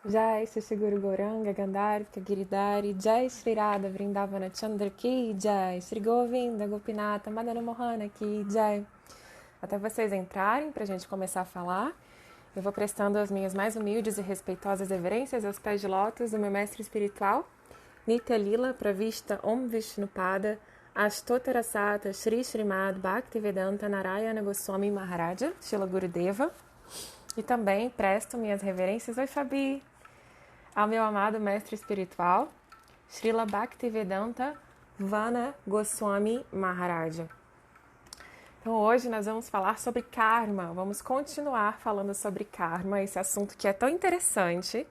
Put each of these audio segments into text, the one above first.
Jai Shri Guru Gauranga Gandharva Giridhari Jai Shri Radha Vrindavana Chandra Ki Jai Shri Govinda Gopinata Madana Mohana Ki Jai. Até vocês entrarem para a gente começar a falar, eu vou prestando as minhas mais humildes e respeitosas reverências aos pés de lótus do meu mestre espiritual Nitya Lila Pravishta Om Vishnupada Ashtotarasata Shri Srimad Bhaktivedanta Narayana Goswami Maharaja Shila Gurudeva. E também presto minhas reverências, oi Fabi, ao meu amado mestre espiritual, Srila Bhaktivedanta Vana Goswami Maharaja. Então hoje nós vamos falar sobre karma, vamos continuar falando sobre karma, esse assunto que é tão interessante,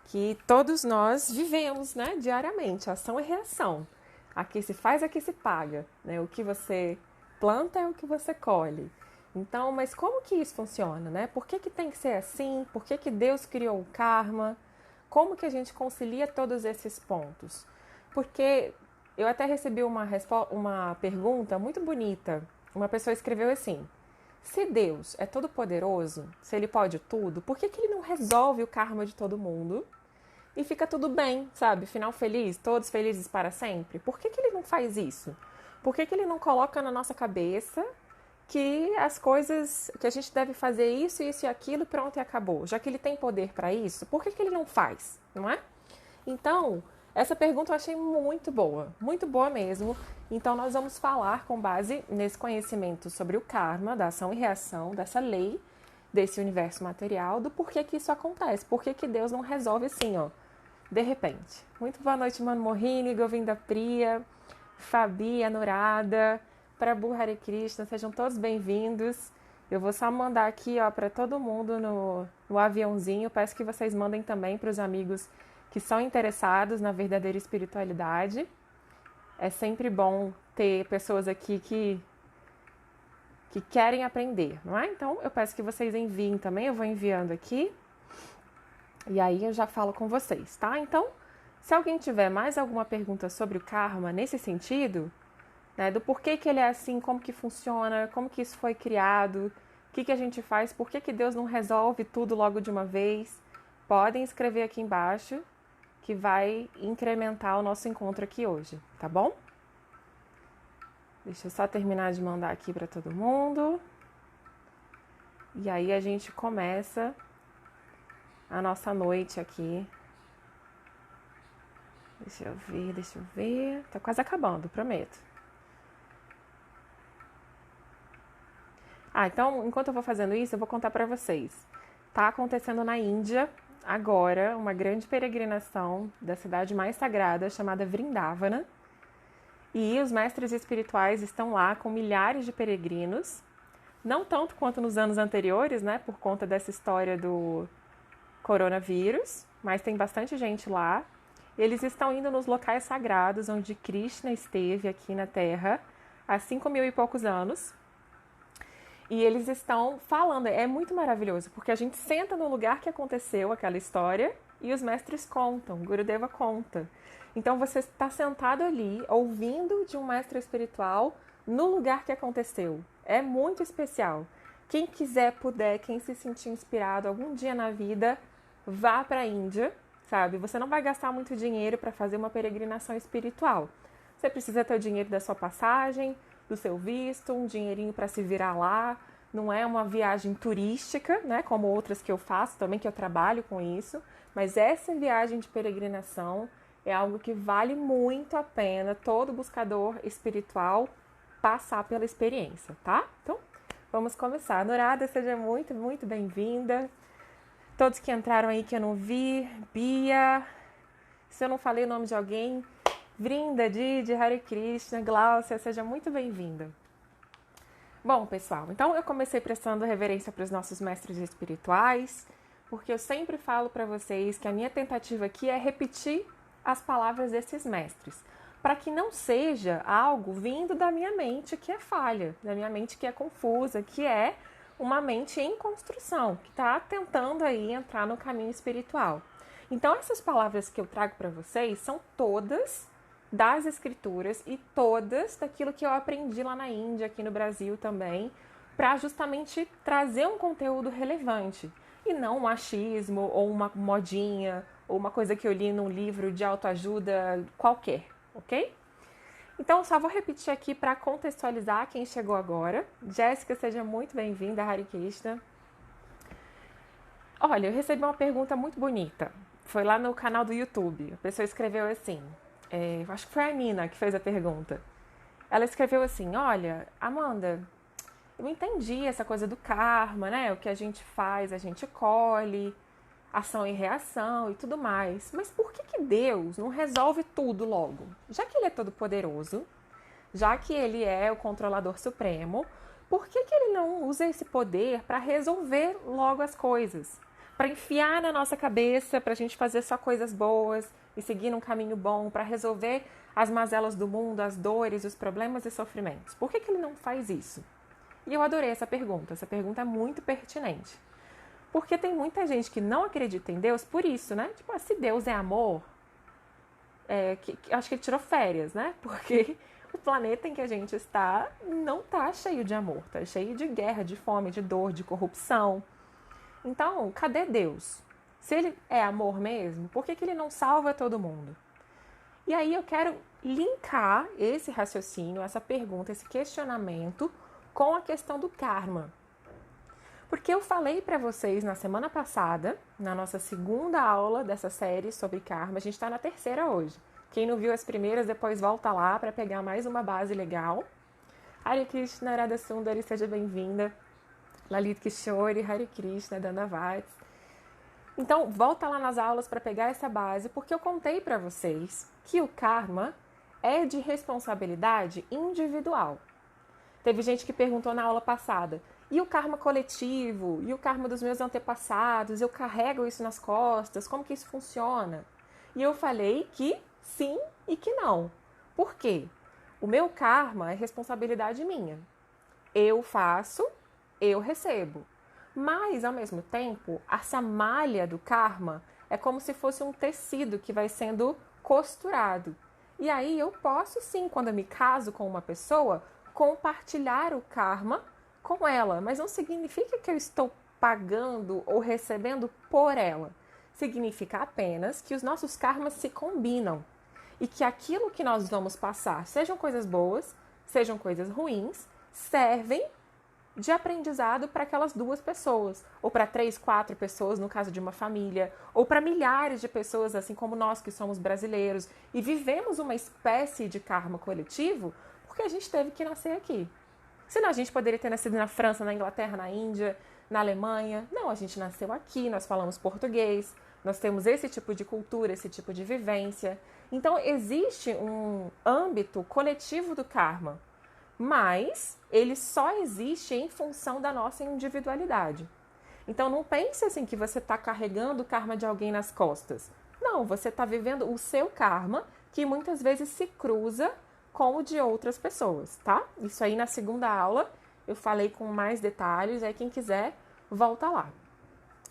que todos nós vivemos, né, diariamente, ação e reação. Aqui se faz, aqui se paga, né? O que você planta é o que você colhe. Então, mas como que isso funciona, né? Por que tem que ser assim? Por que Deus criou o karma? Como que a gente concilia todos esses pontos? Porque eu até recebi uma pergunta muito bonita. Uma pessoa escreveu assim: se Deus é todo poderoso, se Ele pode tudo, por que Ele não resolve o karma de todo mundo e fica tudo bem, sabe? Final feliz, todos felizes para sempre? Por que Ele não faz isso? Por que Ele não coloca na nossa cabeça que as coisas, que a gente deve fazer isso, isso e aquilo, pronto e acabou? Já que Ele tem poder para isso, por que Ele não faz, não é? Então, essa pergunta eu achei muito boa mesmo. Então, nós vamos falar com base nesse conhecimento sobre o karma, da ação e reação, dessa lei, desse universo material, do porquê que isso acontece, por que Deus não resolve assim, ó, de repente. Muito boa noite, Mano Mohini, Govinda Priya, Fabi, Anurada, Prabhu Hare Krishna, sejam todos bem-vindos. Eu vou só mandar aqui, ó, para todo mundo no aviãozinho. Peço que vocês mandem também para os amigos que são interessados na verdadeira espiritualidade. É sempre bom ter pessoas aqui que querem aprender, não é? Então, eu peço que vocês enviem também. Eu vou enviando aqui. E aí eu já falo com vocês, tá? Então, se alguém tiver mais alguma pergunta sobre o karma nesse sentido, né, do porquê que ele é assim, como que funciona, como que isso foi criado, o que a gente faz, por que Deus não resolve tudo logo de uma vez, podem escrever aqui embaixo, que vai incrementar o nosso encontro aqui hoje, tá bom? Deixa eu só terminar de mandar aqui para todo mundo. E aí a gente começa a nossa noite aqui. Deixa eu ver. Tá quase acabando, prometo. Então, enquanto eu vou fazendo isso, eu vou contar para vocês. Tá acontecendo na Índia, agora, uma grande peregrinação da cidade mais sagrada, chamada Vrindavana. E os mestres espirituais estão lá com milhares de peregrinos. Não tanto quanto nos anos anteriores, né, por conta dessa história do coronavírus, mas tem bastante gente lá. Eles estão indo nos locais sagrados onde Krishna esteve aqui na Terra há 5.000 e poucos anos. E eles estão falando, é muito maravilhoso, porque a gente senta no lugar que aconteceu aquela história e os mestres contam, Gurudeva conta. Então você está sentado ali, ouvindo de um mestre espiritual no lugar que aconteceu. É muito especial. Quem quiser, puder, quem se sentir inspirado algum dia na vida, vá para a Índia, sabe? Você não vai gastar muito dinheiro para fazer uma peregrinação espiritual. Você precisa ter o dinheiro da sua passagem, do seu visto, um dinheirinho para se virar lá. Não é uma viagem turística, né, como outras que eu faço também, que eu trabalho com isso. Mas essa viagem de peregrinação é algo que vale muito a pena todo buscador espiritual passar pela experiência, tá? Então, vamos começar. Anurada, seja muito, muito bem-vinda. Todos que entraram aí que eu não vi, Bia, se eu não falei o nome de alguém, Vrinda, Didi, Hare Krishna, Gláucia, seja muito bem-vinda. Bom, pessoal, então eu comecei prestando reverência para os nossos mestres espirituais, porque eu sempre falo para vocês que a minha tentativa aqui é repetir as palavras desses mestres, para que não seja algo vindo da minha mente que é falha, da minha mente que é confusa, que é uma mente em construção, que está tentando aí entrar no caminho espiritual. Então, essas palavras que eu trago para vocês são todas das escrituras e todas daquilo que eu aprendi lá na Índia, aqui no Brasil também, para justamente trazer um conteúdo relevante. e não um achismo ou uma modinha ou uma coisa que eu li num livro de autoajuda qualquer, ok? Então, só vou repetir aqui para contextualizar quem chegou agora. Jéssica, seja muito bem-vinda, Hare Krishna. Olha, eu recebi uma pergunta muito bonita. Foi lá no canal do YouTube. A pessoa escreveu assim, acho que foi a Nina que fez a pergunta. Ela escreveu assim, olha, Amanda, eu entendi essa coisa do karma, né? O que a gente faz, a gente colhe, ação e reação e tudo mais. Mas por que Deus não resolve tudo logo? Já que Ele é todo poderoso, já que Ele é o controlador supremo, por que Ele não usa esse poder para resolver logo as coisas? Para enfiar na nossa cabeça, para a gente fazer só coisas boas e seguir num caminho bom, para resolver as mazelas do mundo, as dores, os problemas e sofrimentos. Por que Ele não faz isso? E eu adorei essa pergunta é muito pertinente. Porque tem muita gente que não acredita em Deus por isso, né? Tipo, se Deus é amor, acho que ele tirou férias, né? Porque o planeta em que a gente está não tá cheio de amor, tá cheio de guerra, de fome, de dor, de corrupção. Então, cadê Deus? Se ele é amor mesmo, por que ele não salva todo mundo? E aí eu quero linkar esse raciocínio, essa pergunta, esse questionamento com a questão do karma. Porque eu falei para vocês na semana passada, na nossa segunda aula dessa série sobre karma, a gente está na terceira hoje. Quem não viu as primeiras, depois volta lá para pegar mais uma base legal. Hare Krishna, Radha Sundari, seja bem-vinda. Lalit Kishore, Hare Krishna, Danavats. Então, volta lá nas aulas para pegar essa base, porque eu contei para vocês que o karma é de responsabilidade individual. Teve gente que perguntou na aula passada, e o karma coletivo? E o karma dos meus antepassados? Eu carrego isso nas costas? Como que isso funciona? E eu falei que sim e que não. Por quê? O meu karma é responsabilidade minha. Eu faço, eu recebo. Mas, ao mesmo tempo, essa malha do karma é como se fosse um tecido que vai sendo costurado. E aí eu posso sim, quando eu me caso com uma pessoa, compartilhar o karma com ela, mas não significa que eu estou pagando ou recebendo por ela. Significa apenas que os nossos karmas se combinam e que aquilo que nós vamos passar, sejam coisas boas, sejam coisas ruins, servem de aprendizado para aquelas duas pessoas, ou para 3, 4 pessoas, no caso de uma família, ou para milhares de pessoas, assim como nós que somos brasileiros, e vivemos uma espécie de karma coletivo, porque a gente teve que nascer aqui. Senão a gente poderia ter nascido na França, na Inglaterra, na Índia, na Alemanha. Não, a gente nasceu aqui, nós falamos português, nós temos esse tipo de cultura, esse tipo de vivência. Então existe um âmbito coletivo do karma, mas ele só existe em função da nossa individualidade. Então não pense assim que você está carregando o karma de alguém nas costas. Não, você está vivendo o seu karma, que muitas vezes se cruza com o de outras pessoas, tá? Isso aí na segunda aula eu falei com mais detalhes, aí quem quiser volta lá.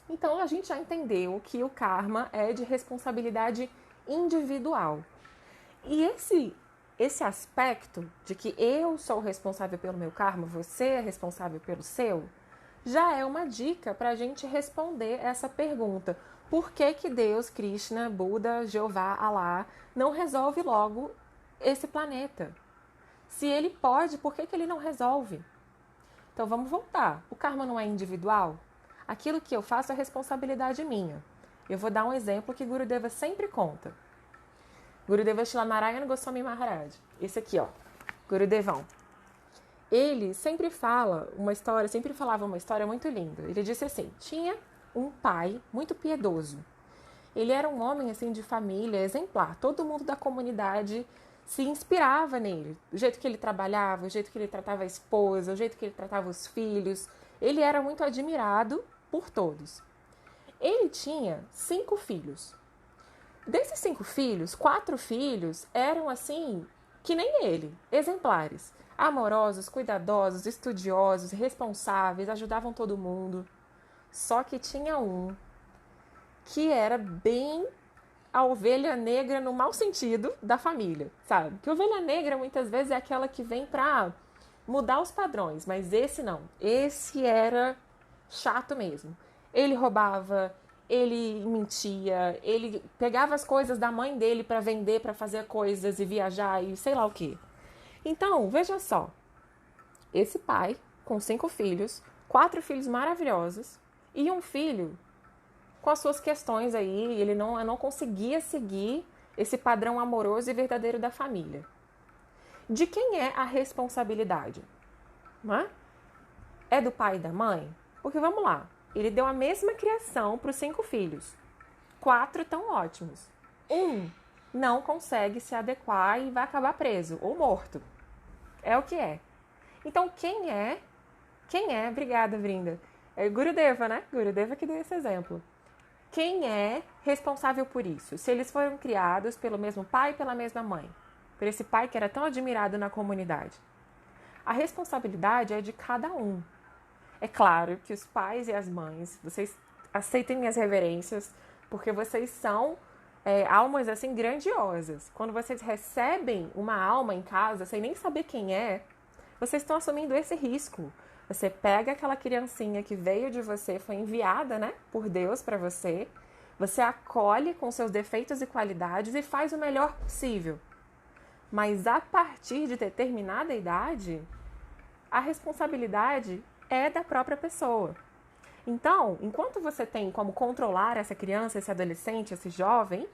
Então a gente já entendeu que o karma é de responsabilidade individual. E esse aspecto de que eu sou responsável pelo meu karma, você é responsável pelo seu, já é uma dica para a gente responder essa pergunta. Por que Deus, Krishna, Buda, Jeová, Alá não resolve logo esse planeta? Se ele pode, por que ele não resolve? Então vamos voltar. O karma não é individual? Aquilo que eu faço é responsabilidade minha. Eu vou dar um exemplo que Gurudeva sempre conta. Gurudeva Shila Narayana Goswami Maharaj. Esse aqui, ó. Gurudevão. Ele sempre falava uma história muito linda. Ele disse assim, tinha um pai muito piedoso. Ele era um homem assim de família exemplar. Todo mundo da comunidade se inspirava nele. O jeito que ele trabalhava, o jeito que ele tratava a esposa, o jeito que ele tratava os filhos. Ele era muito admirado por todos. Ele tinha 5 filhos. Desses 5 filhos, 4 filhos eram assim, que nem ele, exemplares. Amorosos, cuidadosos, estudiosos, responsáveis, ajudavam todo mundo. Só que tinha um que era bem a ovelha negra no mau sentido da família, sabe? Que ovelha negra muitas vezes é aquela que vem pra mudar os padrões, mas esse não. Esse era chato mesmo. Ele roubava, ele mentia, ele pegava as coisas da mãe dele para vender, para fazer coisas e viajar e sei lá o quê. Então, veja só, esse pai com 5 filhos, 4 filhos maravilhosos e um filho com as suas questões aí, ele não conseguia seguir esse padrão amoroso e verdadeiro da família. De quem é a responsabilidade? Não é? É do pai e da mãe? Porque vamos lá, ele deu a mesma criação para os 5 filhos. 4 estão ótimos. Um não consegue se adequar e vai acabar preso ou morto. É o que é. Então quem é? Obrigada, Brinda. É Gurudeva, né? Gurudeva que deu esse exemplo. Quem é responsável por isso? Se eles foram criados pelo mesmo pai e pela mesma mãe. Por esse pai que era tão admirado na comunidade. A responsabilidade é de cada um. É claro que os pais e as mães, vocês aceitem minhas reverências, porque vocês são almas assim grandiosas. Quando vocês recebem uma alma em casa, sem nem saber quem é, vocês estão assumindo esse risco. Você pega aquela criancinha que veio de você, foi enviada, né, por Deus para você, você acolhe com seus defeitos e qualidades e faz o melhor possível. Mas a partir de determinada idade, a responsabilidade é da própria pessoa. Então, enquanto você tem como controlar essa criança, esse adolescente, esse jovem,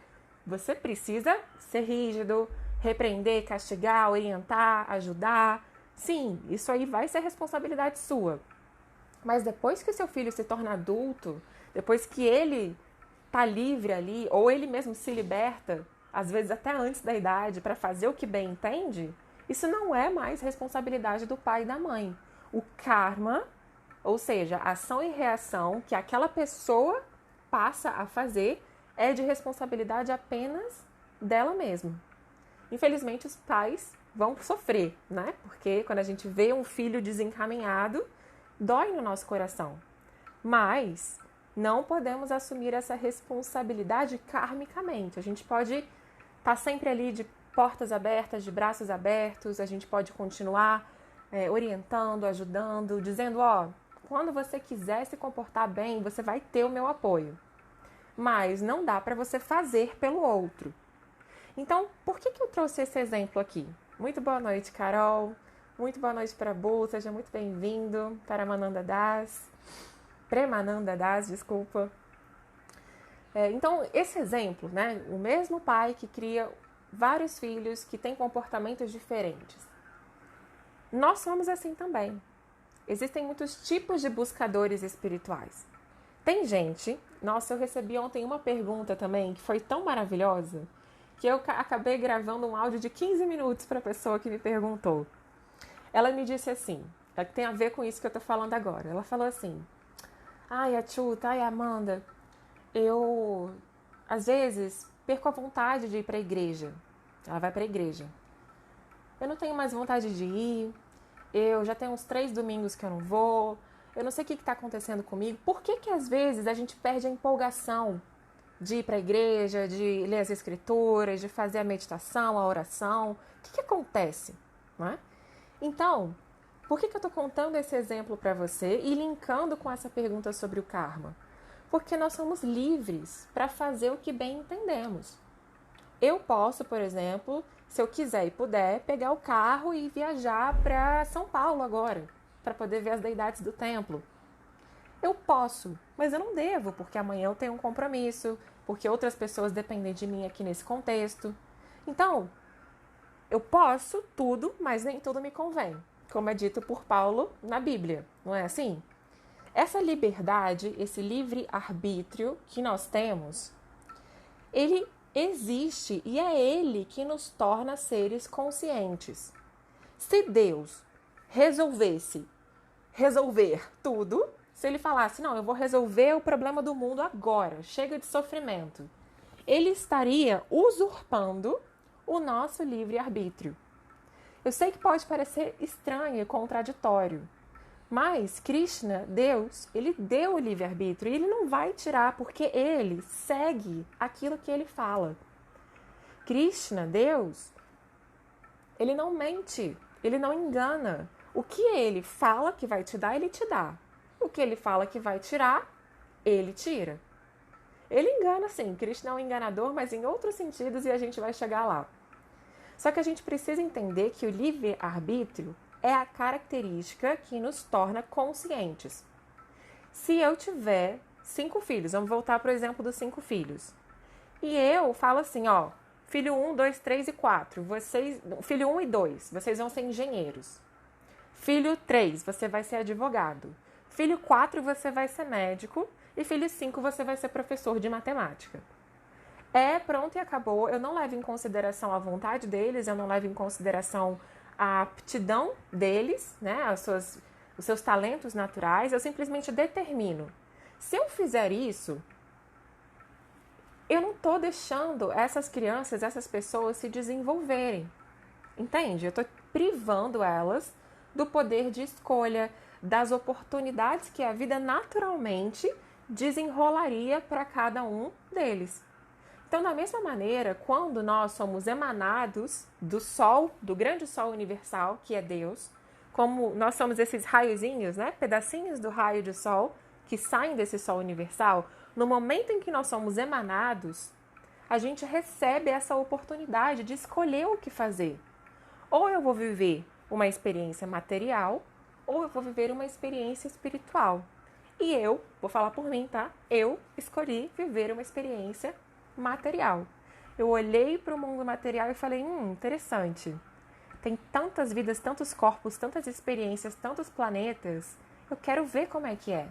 você precisa ser rígido, repreender, castigar, orientar, ajudar. Sim, isso aí vai ser responsabilidade sua. Mas depois que o seu filho se torna adulto, depois que ele tá livre ali, ou ele mesmo se liberta, às vezes até antes da idade, para fazer o que bem entende, isso não é mais responsabilidade do pai e da mãe. O karma, ou seja, a ação e reação que aquela pessoa passa a fazer, é de responsabilidade apenas dela mesma. Infelizmente, os pais vão sofrer, né? Porque quando a gente vê um filho desencaminhado, dói no nosso coração. Mas não podemos assumir essa responsabilidade karmicamente. A gente pode estar sempre ali de portas abertas, de braços abertos, a gente pode continuar orientando, ajudando, dizendo, quando você quiser se comportar bem, você vai ter o meu apoio. Mas não dá para você fazer pelo outro. Então, por que eu trouxe esse exemplo aqui? Muito boa noite, Carol. Muito boa noite para Bu. Seja muito bem-vindo para Mananda Das. Premananda Das, desculpa. Então, esse exemplo, né? O mesmo pai que cria vários filhos que têm comportamentos diferentes. Nós somos assim também. Existem muitos tipos de buscadores espirituais. Tem gente... Nossa, eu recebi ontem uma pergunta também que foi tão maravilhosa que eu acabei gravando um áudio de 15 minutos para a pessoa que me perguntou. Ela me disse assim, que tem a ver com isso que eu tô falando agora. Ela falou assim, Achuta, Amanda, eu às vezes perco a vontade de ir para a igreja. Ela vai para a igreja. Eu não tenho mais vontade de ir, eu já tenho uns 3 domingos que eu não vou, eu não sei o que está acontecendo comigo. Por que às vezes a gente perde a empolgação de ir para a igreja, de ler as escrituras, de fazer a meditação, a oração? O que acontece? Não é? Então, por que eu estou contando esse exemplo para você e linkando com essa pergunta sobre o karma? Porque nós somos livres para fazer o que bem entendemos. Eu posso, por exemplo, se eu quiser e puder, pegar o carro e viajar para São Paulo agora, para poder ver as deidades do templo. Eu posso, mas eu não devo, porque amanhã eu tenho um compromisso, porque outras pessoas dependem de mim aqui nesse contexto. Então, eu posso tudo, mas nem tudo me convém, como é dito por Paulo na Bíblia, não é assim? Essa liberdade, esse livre-arbítrio que nós temos, ele existe e é ele que nos torna seres conscientes. Se Deus resolvesse resolver tudo, se ele falasse, não, eu vou resolver o problema do mundo agora, chega de sofrimento, ele estaria usurpando o nosso livre-arbítrio. Eu sei que pode parecer estranho e contraditório, mas Krishna, Deus, ele deu o livre-arbítrio e ele não vai tirar porque ele segue aquilo que ele fala. Krishna, Deus, ele não mente, ele não engana. O que ele fala que vai te dar, ele te dá. O que ele fala que vai tirar, Ele tira. Ele engana sim, Krishna é um enganador, mas em outros sentidos, e a gente vai chegar lá. Só que a gente precisa entender que o livre-arbítrio é a característica que nos torna conscientes. Se eu tiver 5 filhos, vamos voltar para o exemplo dos 5 filhos, e eu falo assim, ó, filho 1, 2, 3 e 4, filho 1 e 2, vocês vão ser engenheiros. Filho 3, você vai ser advogado. Filho 4, você vai ser médico. E filho 5, você vai ser professor de matemática. Pronto e acabou. Eu não levo em consideração a vontade deles, eu não levo em consideração a aptidão deles, né, os seus talentos naturais, eu simplesmente determino. Se eu fizer isso, eu não estou deixando essas crianças, essas pessoas se desenvolverem. Entende? Eu estou privando elas do poder de escolha, das oportunidades que a vida naturalmente desenrolaria para cada um deles. Então, da mesma maneira, quando nós somos emanados do Sol, do grande Sol universal, que é Deus, como nós somos esses raiozinhos, né, pedacinhos do raio de Sol que saem desse Sol universal, no momento em que nós somos emanados, a gente recebe essa oportunidade de escolher o que fazer. Ou eu vou viver uma experiência material, ou eu vou viver uma experiência espiritual. E eu, vou falar por mim, tá? Eu escolhi viver uma experiência material. Eu olhei para o mundo material e falei, interessante. Tem tantas vidas, tantos corpos, tantas experiências, tantos planetas. Eu quero ver como é que é.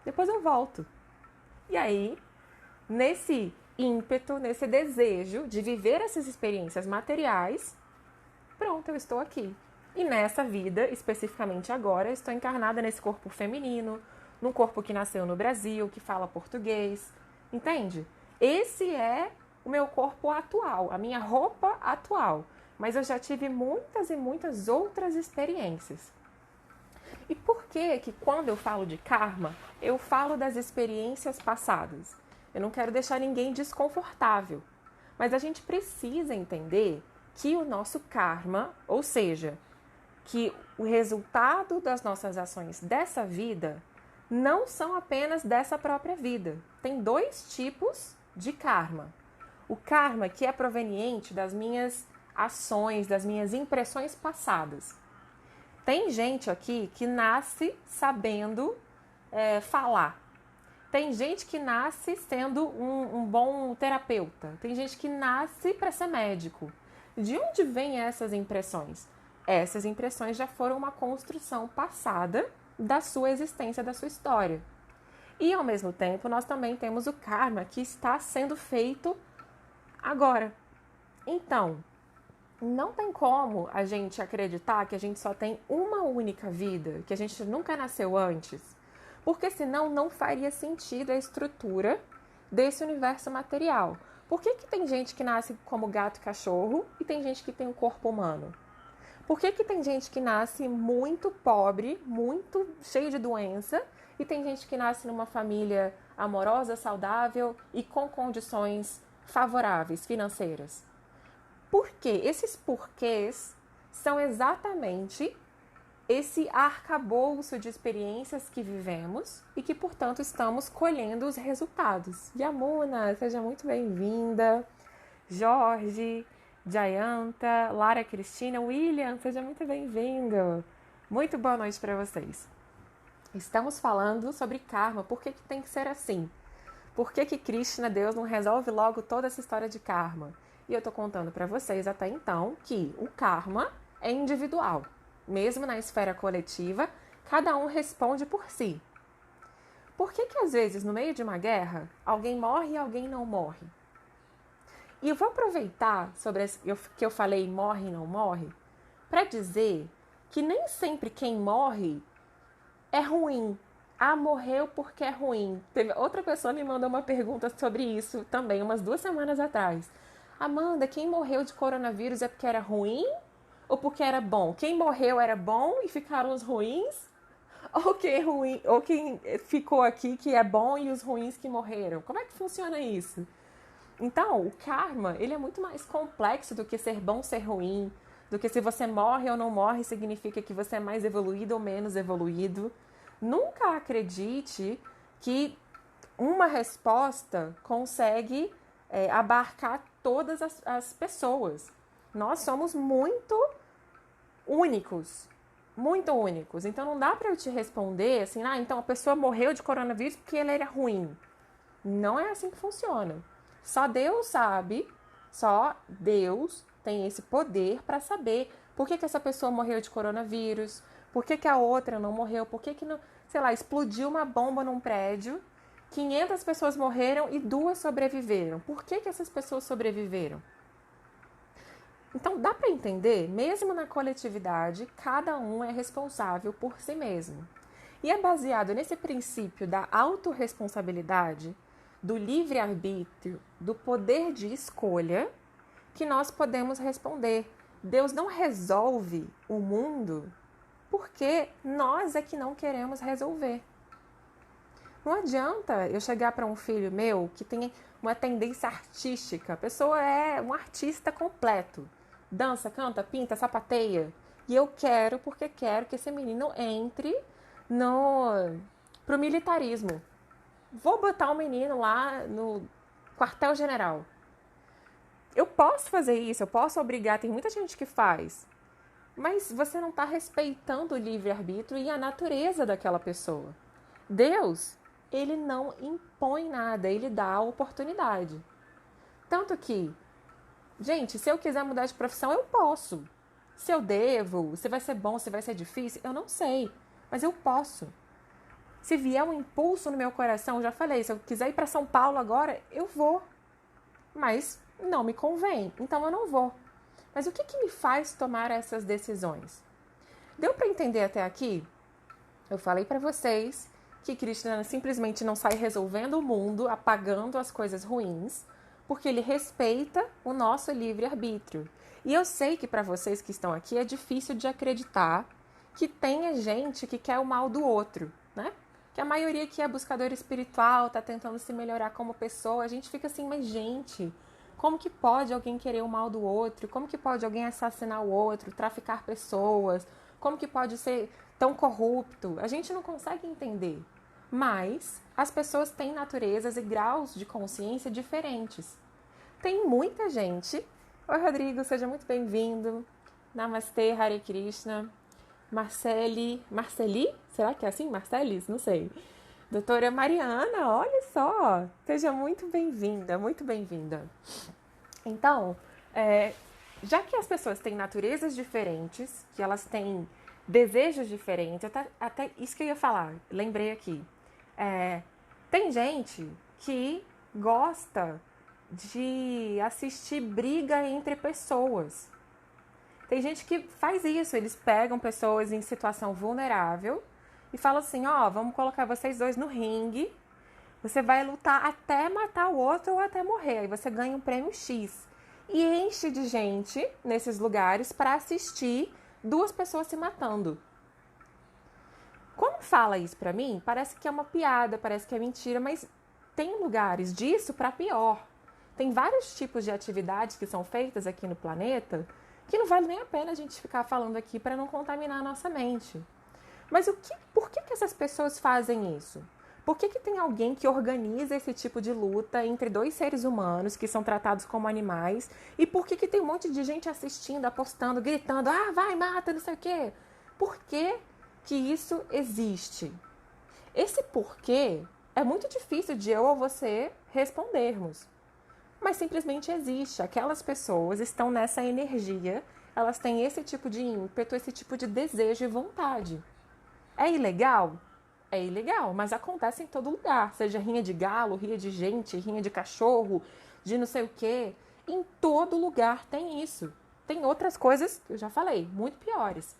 Depois eu volto. E aí, nesse ímpeto, nesse desejo de viver essas experiências materiais, pronto, eu estou aqui. E nessa vida, especificamente agora, estou encarnada nesse corpo feminino, num corpo que nasceu no Brasil, que fala português. Entende? Esse é o meu corpo atual, a minha roupa atual. Mas eu já tive muitas e muitas outras experiências. E por que quando eu falo de karma, eu falo das experiências passadas? Eu não quero deixar ninguém desconfortável. Mas a gente precisa entender que o nosso karma, ou seja, que o resultado das nossas ações dessa vida não são apenas dessa própria vida. Tem 2 tipos de karma. O karma que é proveniente das minhas ações, das minhas impressões passadas. Tem gente aqui que nasce sabendo falar. Tem gente que nasce sendo um bom terapeuta. Tem gente que nasce para ser médico. De onde vêm essas impressões? Essas impressões já foram uma construção passada da sua existência, da sua história. E, ao mesmo tempo, nós também temos o karma que está sendo feito agora. Então, não tem como a gente acreditar que a gente só tem uma única vida, que a gente nunca nasceu antes, porque senão não faria sentido a estrutura desse universo material. Por que tem gente que nasce como gato e cachorro e tem gente que tem um corpo humano? Por que tem gente que nasce muito pobre, muito cheio de doença, e tem gente que nasce numa família amorosa, saudável e com condições favoráveis, financeiras? Por quê? Esses porquês são exatamente esse arcabouço de experiências que vivemos e que, portanto, estamos colhendo os resultados. Yamuna, seja muito bem-vinda. Jorge, Jayanta, Lara Cristina, William, seja muito bem-vindo. Muito boa noite para vocês. Estamos falando sobre karma. Por que tem que ser assim? Por que Krishna, Deus, não resolve logo toda essa história de karma? E eu tô contando para vocês até então que o karma é individual. Mesmo na esfera coletiva, cada um responde por si. Por que às vezes, no meio de uma guerra, alguém morre e alguém não morre? E eu vou aproveitar sobre que eu falei morre e não morre, para dizer que nem sempre quem morre é ruim. Ah, morreu porque é ruim. Outra pessoa me mandou uma pergunta sobre isso também, umas 2 semanas atrás. Amanda, quem morreu de coronavírus é porque era ruim ou porque era bom? Quem morreu era bom e ficaram os ruins? Ou quem ficou aqui que é bom e os ruins que morreram? Como é que funciona isso? Então, o karma, ele é muito mais complexo do que ser bom ou ser ruim, do que se você morre ou não morre significa que você é mais evoluído ou menos evoluído. Nunca acredite que uma resposta consegue abarcar todas as pessoas. Nós somos muito únicos. Muito únicos. Então não dá para eu te responder assim, então a pessoa morreu de coronavírus porque ele era ruim. Não é assim que funciona. Só Deus sabe, só Deus tem esse poder para saber por que essa pessoa morreu de coronavírus, por que a outra não morreu, por que não, sei lá, explodiu uma bomba num prédio, 500 pessoas morreram e 2 sobreviveram. Por que essas pessoas sobreviveram? Então, dá para entender, mesmo na coletividade, cada um é responsável por si mesmo. E é baseado nesse princípio da autorresponsabilidade, do livre-arbítrio, do poder de escolha, que nós podemos responder. Deus não resolve o mundo porque nós é que não queremos resolver. Não adianta eu chegar para um filho meu que tem uma tendência artística, a pessoa é um artista completo. Dança, canta, pinta, sapateia. E eu quero, porque quero que esse menino entre pro militarismo. Vou botar o menino lá no quartel-general. Eu posso fazer isso, eu posso obrigar, tem muita gente que faz. Mas você não está respeitando o livre-arbítrio e a natureza daquela pessoa. Deus, ele não impõe nada, ele dá a oportunidade. Tanto que, gente, se eu quiser mudar de profissão, eu posso. Se eu devo, se vai ser bom, se vai ser difícil, eu não sei. Mas eu posso. Se vier um impulso no meu coração, eu já falei, se eu quiser ir para São Paulo agora, eu vou. Mas não me convém, então eu não vou. Mas o que me faz tomar essas decisões? Deu para entender até aqui? Eu falei para vocês que Krishna simplesmente não sai resolvendo o mundo, apagando as coisas ruins, porque ele respeita o nosso livre-arbítrio. E eu sei que para vocês que estão aqui é difícil de acreditar que tenha gente que quer o mal do outro, né? Que a maioria que é buscador espiritual, tá tentando se melhorar como pessoa, a gente fica assim, mas gente, como que pode alguém querer o mal do outro? Como que pode alguém assassinar o outro, traficar pessoas? Como que pode ser tão corrupto? A gente não consegue entender. Mas as pessoas têm naturezas e graus de consciência diferentes. Tem muita gente... Oi, Rodrigo, seja muito bem-vindo. Namastê, Hare Krishna. Marceli? Será que é assim? Marcelis? Não sei. Doutora Mariana, olha só. Seja muito bem-vinda, muito bem-vinda. Então, já que as pessoas têm naturezas diferentes, que elas têm desejos diferentes, até isso que eu ia falar, lembrei aqui. Tem gente que gosta de assistir briga entre pessoas. Tem gente que faz isso, eles pegam pessoas em situação vulnerável e falam assim, vamos colocar vocês dois no ringue, você vai lutar até matar o outro ou até morrer, aí você ganha um prêmio X. E enche de gente nesses lugares para assistir 2 pessoas se matando. Quando fala isso pra mim, parece que é uma piada, parece que é mentira, mas tem lugares disso para pior. Tem vários tipos de atividades que são feitas aqui no planeta que não vale nem a pena a gente ficar falando aqui para não contaminar a nossa mente. Mas por que essas pessoas fazem isso? Por que tem alguém que organiza esse tipo de luta entre 2 seres humanos que são tratados como animais? E por que tem um monte de gente assistindo, apostando, gritando, vai, mata, não sei o quê? Por que isso existe? Esse porquê é muito difícil de eu ou você respondermos. Mas simplesmente existe. Aquelas pessoas estão nessa energia, elas têm esse tipo de ímpeto, esse tipo de desejo e vontade. É ilegal? É ilegal, mas acontece em todo lugar. Seja rinha de galo, rinha de gente, rinha de cachorro, de não sei o quê. Em todo lugar tem isso. Tem outras coisas, que eu já falei, muito piores.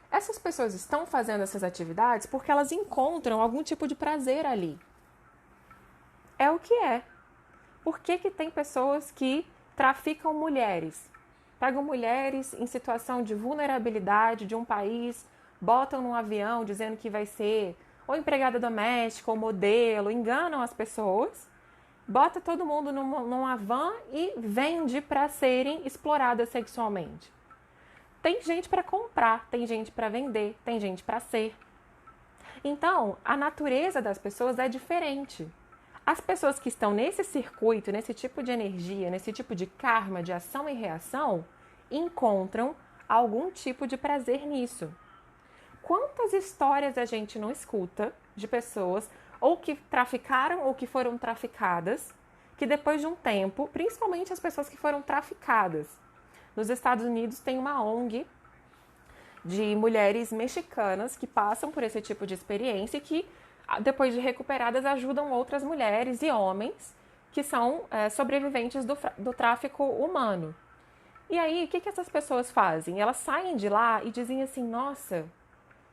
Essas pessoas estão fazendo essas atividades porque elas encontram algum tipo de prazer ali. É o que é. Por que tem pessoas que traficam mulheres? Pegam mulheres em situação de vulnerabilidade de um país, botam num avião dizendo que vai ser ou empregada doméstica ou modelo, enganam as pessoas, bota todo mundo numa van e vende para serem exploradas sexualmente. Tem gente para comprar, tem gente para vender, tem gente para ser. Então, a natureza das pessoas é diferente. As pessoas que estão nesse circuito, nesse tipo de energia, nesse tipo de karma, de ação e reação, encontram algum tipo de prazer nisso. Quantas histórias a gente não escuta de pessoas ou que traficaram ou que foram traficadas, que depois de um tempo, principalmente as pessoas que foram traficadas. Nos Estados Unidos tem uma ONG de mulheres mexicanas que passam por esse tipo de experiência e que, depois de recuperadas, ajudam outras mulheres e homens que são sobreviventes do tráfico humano. E aí, o que essas pessoas fazem? Elas saem de lá e dizem assim, nossa,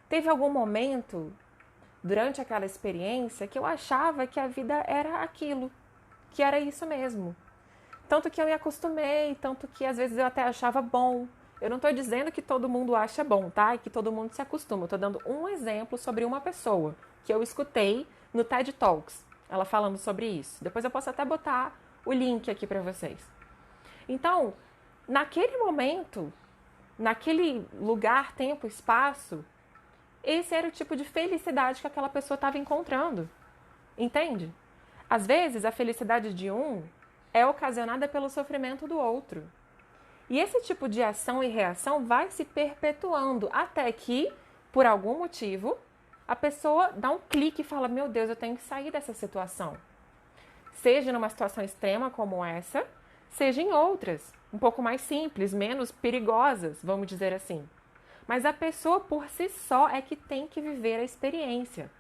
teve algum momento durante aquela experiência que eu achava que a vida era aquilo, que era isso mesmo. Tanto que eu me acostumei, tanto que às vezes eu até achava bom. Eu não estou dizendo que todo mundo acha bom, tá? E que todo mundo se acostuma. Eu estou dando um exemplo sobre uma pessoa que eu escutei no TED Talks, ela falando sobre isso. Depois eu posso até botar o link aqui para vocês. Então, naquele momento, naquele lugar, tempo, espaço, esse era o tipo de felicidade que aquela pessoa estava encontrando. Entende? Às vezes, a felicidade de um é ocasionada pelo sofrimento do outro. E esse tipo de ação e reação vai se perpetuando até que, por algum motivo, a pessoa dá um clique e fala, meu Deus, eu tenho que sair dessa situação. Seja numa situação extrema como essa, seja em outras, um pouco mais simples, menos perigosas, vamos dizer assim. Mas a pessoa por si só é que tem que viver a experiência.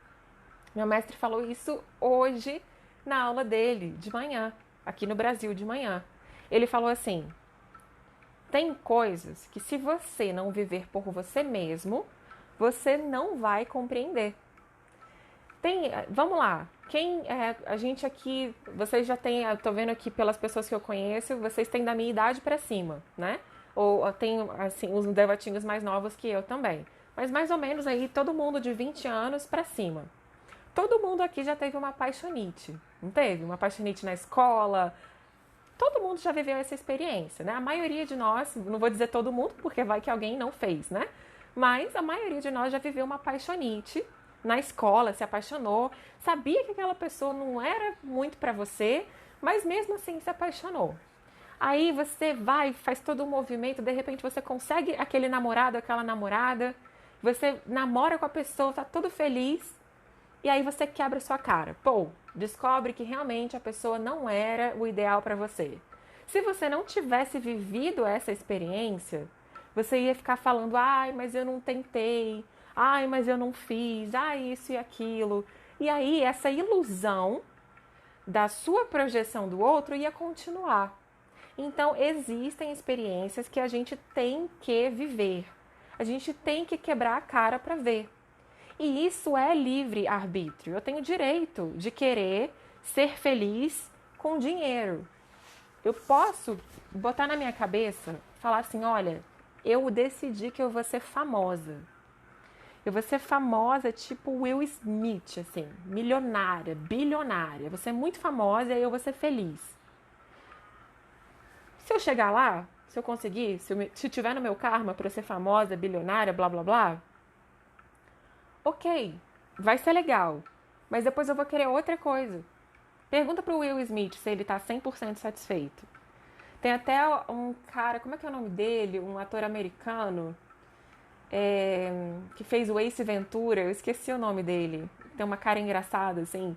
Meu mestre falou isso hoje na aula dele, de manhã, aqui no Brasil, de manhã. Ele falou assim, tem coisas que se você não viver por você mesmo, você não vai compreender. Vamos lá, a gente aqui, vocês já têm, eu tô vendo aqui pelas pessoas que eu conheço, vocês têm da minha idade para cima, né? Ou tem, assim, uns devatinhos mais novos que eu também. Mas mais ou menos aí, todo mundo de 20 anos para cima. Todo mundo aqui já teve uma paixonite, não teve? Uma paixonite na escola. Todo mundo já viveu essa experiência, né? A maioria de nós, não vou dizer todo mundo, porque vai que alguém não fez, né? Mas a maioria de nós já viveu uma paixonite na escola, se apaixonou, sabia que aquela pessoa não era muito pra você, mas mesmo assim se apaixonou. Aí você vai, faz todo o movimento, de repente você consegue aquele namorado, aquela namorada, você namora com a pessoa, tá todo feliz, e aí você quebra sua cara. Pô, descobre que realmente a pessoa não era o ideal para você. Se você não tivesse vivido essa experiência, você ia ficar falando, ai, mas eu não tentei, ai, mas eu não fiz, ai, isso e aquilo. E aí essa ilusão da sua projeção do outro ia continuar. Então existem experiências que a gente tem que viver. A gente tem que quebrar a cara para ver. E isso é livre-arbítrio. Eu tenho direito de querer ser feliz com dinheiro. Eu posso botar na minha cabeça, falar assim, olha, eu decidi que eu vou ser famosa. Eu vou ser famosa tipo Will Smith, assim, milionária, bilionária. Vou ser muito famosa e aí eu vou ser feliz. Se eu chegar lá, se eu conseguir, se tiver no meu karma para eu ser famosa, bilionária, blá blá blá, ok, vai ser legal, mas depois eu vou querer outra coisa. Pergunta pro Will Smith se ele tá 100% satisfeito. Tem até um cara, como é que é o nome dele? Um ator americano que fez o Ace Ventura, eu esqueci o nome dele. Tem uma cara engraçada, assim.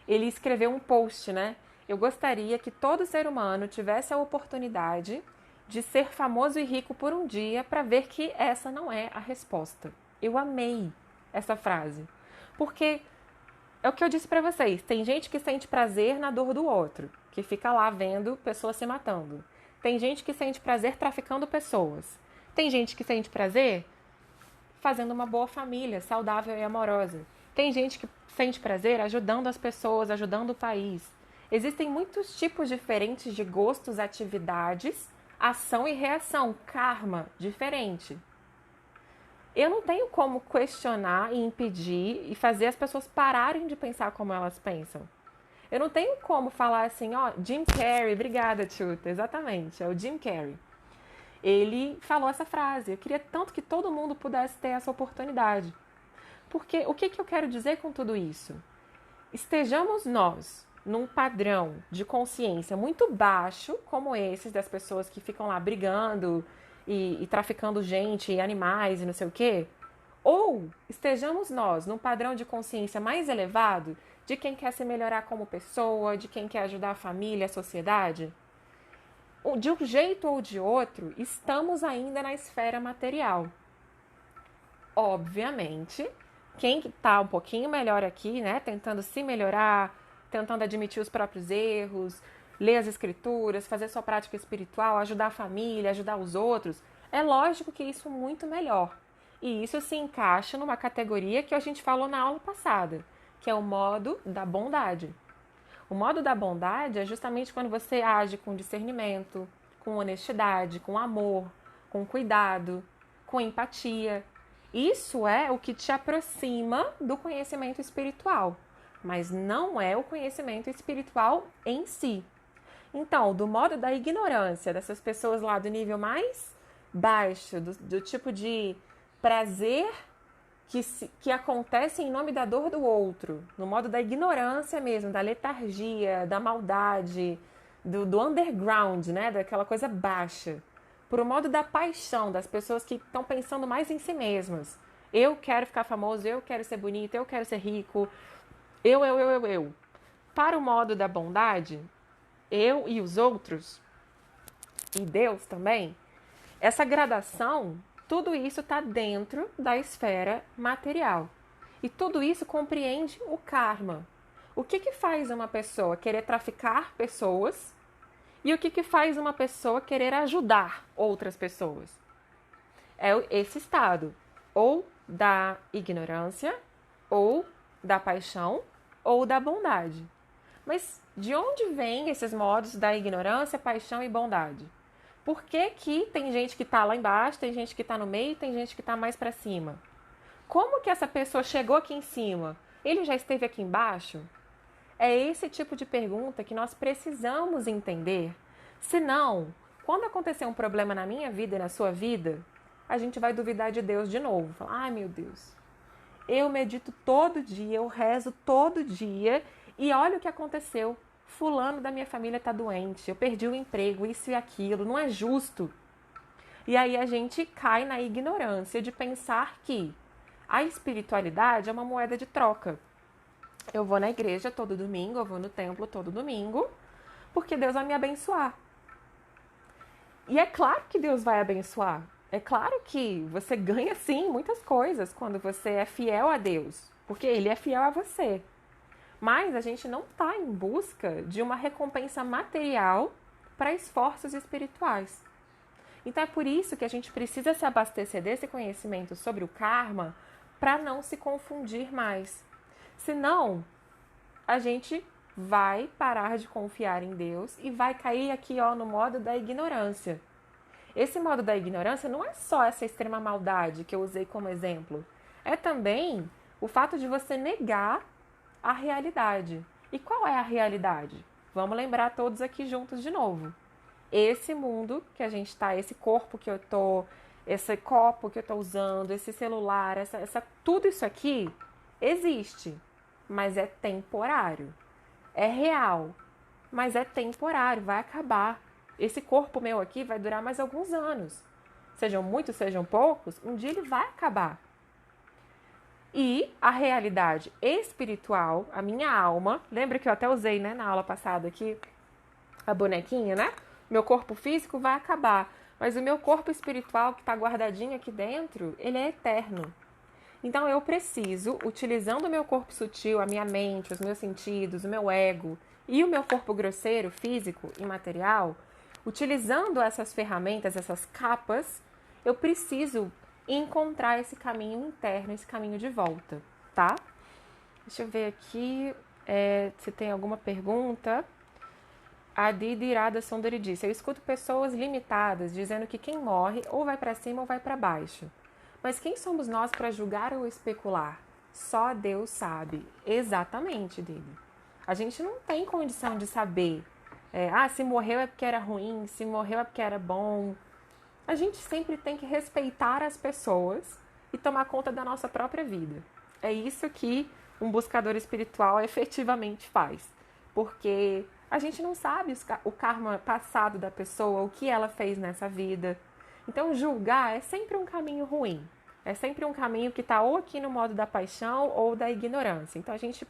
Ele escreveu um post, né? Eu gostaria que todo ser humano tivesse a oportunidade de ser famoso e rico por um dia para ver que essa não é a resposta. Eu amei essa frase. Porque é o que eu disse pra vocês. Tem gente que sente prazer na dor do outro, que fica lá vendo pessoas se matando. Tem gente que sente prazer traficando pessoas. Tem gente que sente prazer fazendo uma boa família, saudável e amorosa. Tem gente que sente prazer ajudando as pessoas, ajudando o país. Existem muitos tipos diferentes de gostos, atividades, ação e reação, karma diferente. Eu não tenho como questionar e impedir e fazer as pessoas pararem de pensar como elas pensam. Eu não tenho como falar assim, ó, Jim Carrey, obrigada, Tchuta, exatamente, é o Jim Carrey. Ele falou essa frase, eu queria tanto que todo mundo pudesse ter essa oportunidade. Porque o que eu quero dizer com tudo isso? Estejamos nós num padrão de consciência muito baixo, como esses das pessoas que ficam lá brigando e traficando gente e animais e não sei o quê, ou estejamos nós num padrão de consciência mais elevado de quem quer se melhorar como pessoa, de quem quer ajudar a família, a sociedade. De um jeito ou de outro, estamos ainda na esfera material. Obviamente, quem está um pouquinho melhor aqui, né, tentando se melhorar, tentando admitir os próprios erros, ler as escrituras, fazer sua prática espiritual, ajudar a família, ajudar os outros, é lógico que isso é muito melhor. E isso se encaixa numa categoria que a gente falou na aula passada, que é o modo da bondade. O modo da bondade é justamente quando você age com discernimento, com honestidade, com amor, com cuidado, com empatia. Isso é o que te aproxima do conhecimento espiritual, mas não é o conhecimento espiritual em si. Então, do modo da ignorância dessas pessoas lá do nível mais baixo, do tipo de prazer que acontece em nome da dor do outro, no modo da ignorância mesmo, da letargia, da maldade, do underground, né? Daquela coisa baixa. Por um modo da paixão, das pessoas que estão pensando mais em si mesmas. Eu quero ficar famoso, eu quero ser bonito, eu quero ser rico. Eu. Para o modo da bondade, eu e os outros, e Deus também, essa gradação, tudo isso está dentro da esfera material. E tudo isso compreende o karma. O que faz uma pessoa querer traficar pessoas e o que faz uma pessoa querer ajudar outras pessoas? É esse estado, ou da ignorância, ou da paixão, ou da bondade. Mas de onde vêm esses modos da ignorância, paixão e bondade? Por que tem gente que está lá embaixo, tem gente que está no meio, tem gente que está mais para cima? Como que essa pessoa chegou aqui em cima? Ele já esteve aqui embaixo? É esse tipo de pergunta que nós precisamos entender. Senão, quando acontecer um problema na minha vida e na sua vida, a gente vai duvidar de Deus de novo. Falar, ai meu Deus, eu medito todo dia, eu rezo todo dia e olha o que aconteceu. Fulano da minha família está doente, eu perdi o emprego, isso e aquilo, não é justo. E aí a gente cai na ignorância de pensar que a espiritualidade é uma moeda de troca. Eu vou na igreja todo domingo, eu vou no templo todo domingo, porque Deus vai me abençoar. E é claro que Deus vai abençoar. É claro que você ganha sim muitas coisas quando você é fiel a Deus, porque Ele é fiel a você. Mas a gente não está em busca de uma recompensa material para esforços espirituais. Então é por isso que a gente precisa se abastecer desse conhecimento sobre o karma para não se confundir mais. Senão, a gente vai parar de confiar em Deus e vai cair aqui no modo da ignorância. Esse modo da ignorância não é só essa extrema maldade que eu usei como exemplo. É também o fato de você negar a realidade. E qual é a realidade? Vamos lembrar todos aqui juntos de novo. Esse mundo que a gente está, esse corpo que eu tô, esse copo que eu tô usando, esse celular, tudo isso aqui existe, mas é temporário. É real, mas é temporário, vai acabar. Esse corpo meu aqui vai durar mais alguns anos. Sejam muitos, sejam poucos, um dia ele vai acabar. E a realidade espiritual, a minha alma, lembra que eu até usei, né, na aula passada aqui, a bonequinha, né? Meu corpo físico vai acabar, mas o meu corpo espiritual que está guardadinho aqui dentro, ele é eterno. Então eu preciso, utilizando o meu corpo sutil, a minha mente, os meus sentidos, o meu ego e o meu corpo grosseiro, físico e material, utilizando essas ferramentas, essas capas, eu preciso encontrar esse caminho interno, esse caminho de volta, tá? Deixa eu ver aqui se tem alguma pergunta. A Didi Irada Sundari disse: eu escuto pessoas limitadas dizendo que quem morre ou vai para cima ou vai para baixo. Mas quem somos nós para julgar ou especular? Só Deus sabe. Exatamente, Didi. A gente não tem condição de saber. Se morreu é porque era ruim, se morreu é porque era bom. A gente sempre tem que respeitar as pessoas e tomar conta da nossa própria vida. É isso que um buscador espiritual efetivamente faz. Porque a gente não sabe o karma passado da pessoa, o que ela fez nessa vida. Então, julgar é sempre um caminho ruim. É sempre um caminho que está ou aqui no modo da paixão ou da ignorância. Então, a gente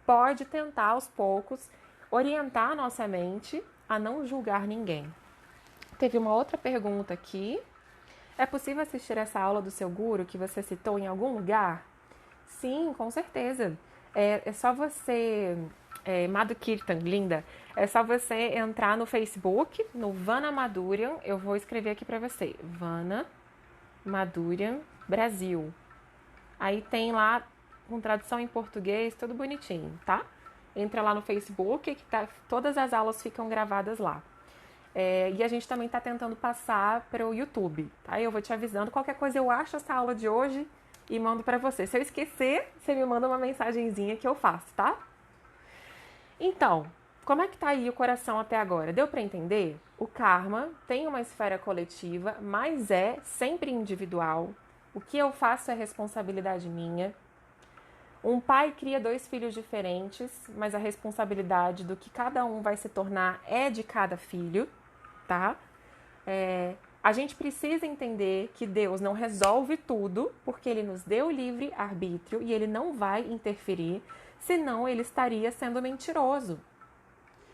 pode tentar, aos poucos, orientar a nossa mente a não julgar ninguém. Teve uma outra pergunta aqui. É possível assistir essa aula do seu guru que você citou em algum lugar? Sim, com certeza. É só você... Madhu Kirtan, linda. É só você entrar no Facebook, no Vana Madhurian. Eu vou escrever aqui para você. Vana Madhurian Brasil. Aí tem lá com tradução em português, tudo bonitinho, tá? Entra lá no Facebook, que todas as aulas ficam gravadas lá. E a gente também está tentando passar para o YouTube, tá? Eu vou te avisando. Qualquer coisa eu acho essa aula de hoje e mando para você. Se eu esquecer, você me manda uma mensagenzinha que eu faço, tá? Então, como é que tá aí o coração até agora? Deu para entender? O karma tem uma esfera coletiva, mas é sempre individual. O que eu faço é responsabilidade minha. Um pai cria 2 filhos diferentes, mas a responsabilidade do que cada um vai se tornar é de cada filho, tá? A gente precisa entender que Deus não resolve tudo, porque Ele nos deu livre arbítrio e Ele não vai interferir, senão Ele estaria sendo mentiroso.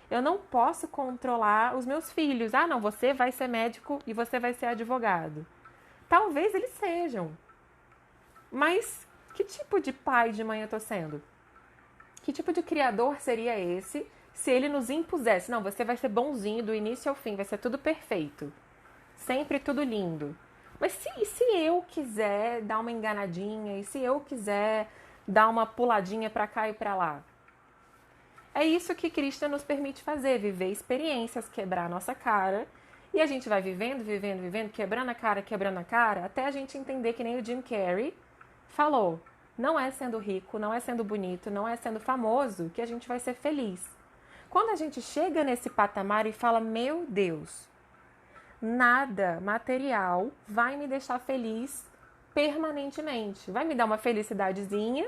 Eu não posso controlar os meus filhos. Ah, não, você vai ser médico e você vai ser advogado. Talvez eles sejam. Mas que tipo de pai e de mãe eu estou sendo? Que tipo de criador seria esse se ele nos impusesse? Não, você vai ser bonzinho do início ao fim, vai ser tudo perfeito. Sempre tudo lindo. Mas se eu quiser dar uma enganadinha, e se eu quiser dar uma puladinha para cá e para lá? É isso que Krishna nos permite fazer, viver experiências, quebrar a nossa cara. E a gente vai vivendo, quebrando a cara, até a gente entender que nem o Jim Carrey falou. Não é sendo rico, não é sendo bonito, não é sendo famoso que a gente vai ser feliz. Quando a gente chega nesse patamar e fala, meu Deus, nada material vai me deixar feliz permanentemente. Vai me dar uma felicidadezinha.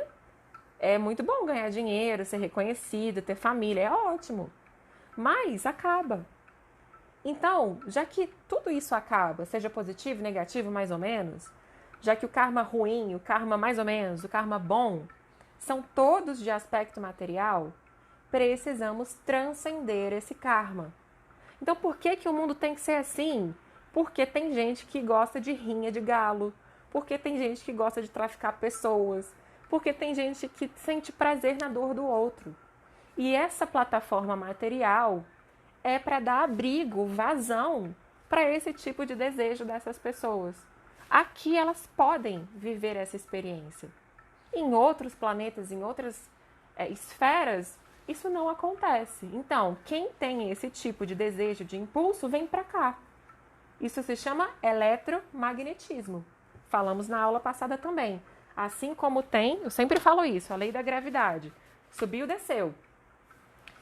É muito bom ganhar dinheiro, ser reconhecido, ter família, é ótimo. Mas acaba. Então, já que tudo isso acaba, seja positivo, negativo, mais ou menos, já que o karma ruim, o karma mais ou menos, o karma bom, são todos de aspecto material, precisamos transcender esse karma. Então, por que o mundo tem que ser assim? Porque tem gente que gosta de rinha de galo, porque tem gente que gosta de traficar pessoas, porque tem gente que sente prazer na dor do outro. E essa plataforma material é para dar abrigo, vazão para esse tipo de desejo dessas pessoas. Aqui elas podem viver essa experiência. Em outros planetas, em outras esferas, isso não acontece. Então, quem tem esse tipo de desejo, de impulso, vem para cá. Isso se chama eletromagnetismo. Falamos na aula passada também. Assim como tem, eu sempre falo isso, a lei da gravidade. Subiu, desceu.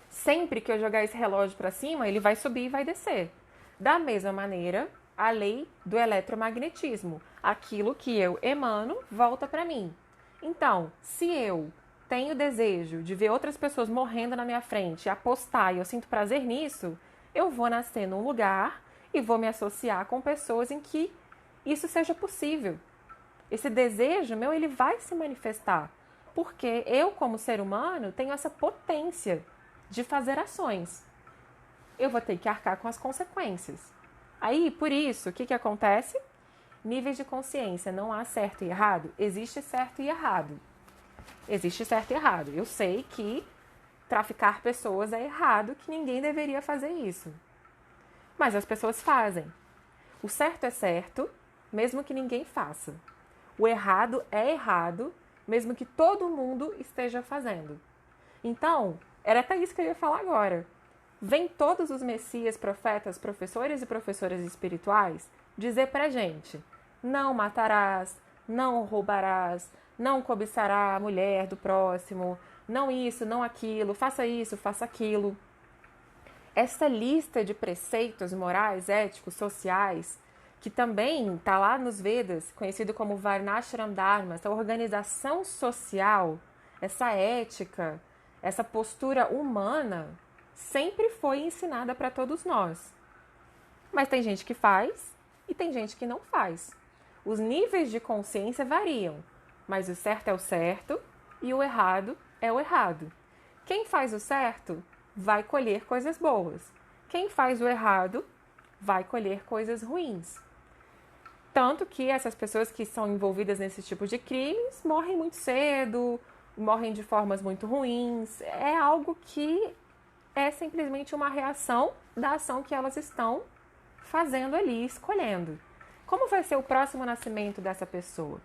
Sempre que eu jogar esse relógio para cima, ele vai subir e vai descer. Da mesma maneira, a lei do eletromagnetismo. Aquilo que eu emano, volta para mim. Então, se eu tenho desejo de ver outras pessoas morrendo na minha frente, apostar e eu sinto prazer nisso, eu vou nascer num lugar e vou me associar com pessoas em que isso seja possível. Esse desejo meu, ele vai se manifestar, porque eu, como ser humano, tenho essa potência de fazer ações. Eu vou ter que arcar com as consequências. Aí, por isso, o que acontece? Níveis de consciência, não há certo e errado. Existe certo e errado. Existe certo e errado. Eu sei que traficar pessoas é errado, que ninguém deveria fazer isso. Mas as pessoas fazem. O certo é certo, mesmo que ninguém faça. O errado é errado, mesmo que todo mundo esteja fazendo. Então, era até isso que eu ia falar agora. Vem todos os messias, profetas, professores e professoras espirituais dizer pra gente: não matarás, não roubarás, não cobiçará a mulher do próximo, não isso, não aquilo, faça isso, faça aquilo. Essa lista de preceitos morais, éticos, sociais que também está lá nos Vedas, conhecido como Varnashram Dharma, essa organização social, essa ética, essa postura humana, sempre foi ensinada para todos nós. Mas tem gente que faz e tem gente que não faz. Os níveis de consciência variam, mas o certo é o certo e o errado é o errado. Quem faz o certo vai colher coisas boas. Quem faz o errado vai colher coisas ruins. Tanto que essas pessoas que são envolvidas nesse tipo de crimes morrem muito cedo, morrem de formas muito ruins. É algo que é simplesmente uma reação da ação que elas estão fazendo ali, escolhendo. Como vai ser o próximo nascimento dessa pessoa?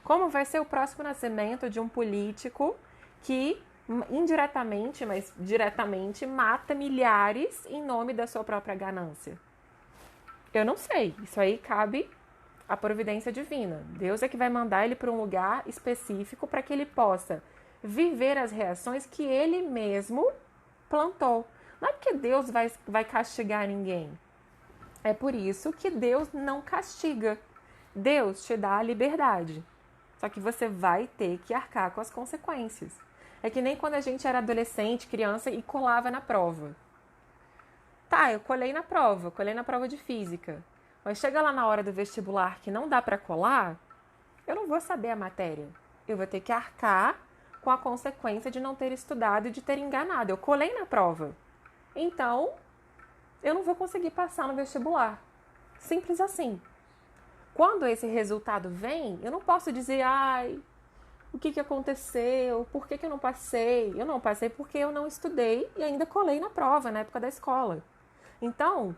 Como vai ser o próximo nascimento de um político que indiretamente, mas diretamente, mata milhares em nome da sua própria ganância? Eu não sei. Isso aí cabe à providência divina. Deus é que vai mandar ele para um lugar específico para que ele possa viver as reações que ele mesmo plantou. Não é porque Deus vai castigar ninguém. É por isso que Deus não castiga. Deus te dá a liberdade. Só que você vai ter que arcar com as consequências. É que nem quando a gente era adolescente, criança e colava na prova. Tá, eu colei na prova de física. Mas chega lá na hora do vestibular que não dá para colar, eu não vou saber a matéria. Eu vou ter que arcar com a consequência de não ter estudado e de ter enganado. Eu colei na prova. Então, eu não vou conseguir passar no vestibular. Simples assim. Quando esse resultado vem, eu não posso dizer, o que aconteceu? Por que eu não passei? Eu não passei porque eu não estudei e ainda colei na prova, na época da escola. Então,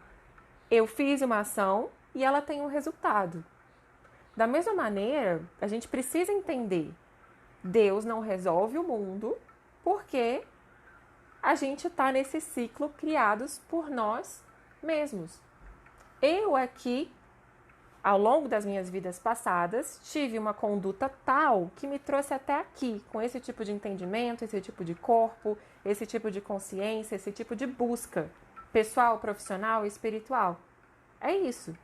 eu fiz uma ação e ela tem um resultado. Da mesma maneira, a gente precisa entender, Deus não resolve o mundo porque a gente está nesse ciclo criados por nós mesmos. Eu aqui, ao longo das minhas vidas passadas, tive uma conduta tal que me trouxe até aqui, com esse tipo de entendimento, esse tipo de corpo, esse tipo de consciência, esse tipo de busca pessoal, profissional e espiritual. É isso.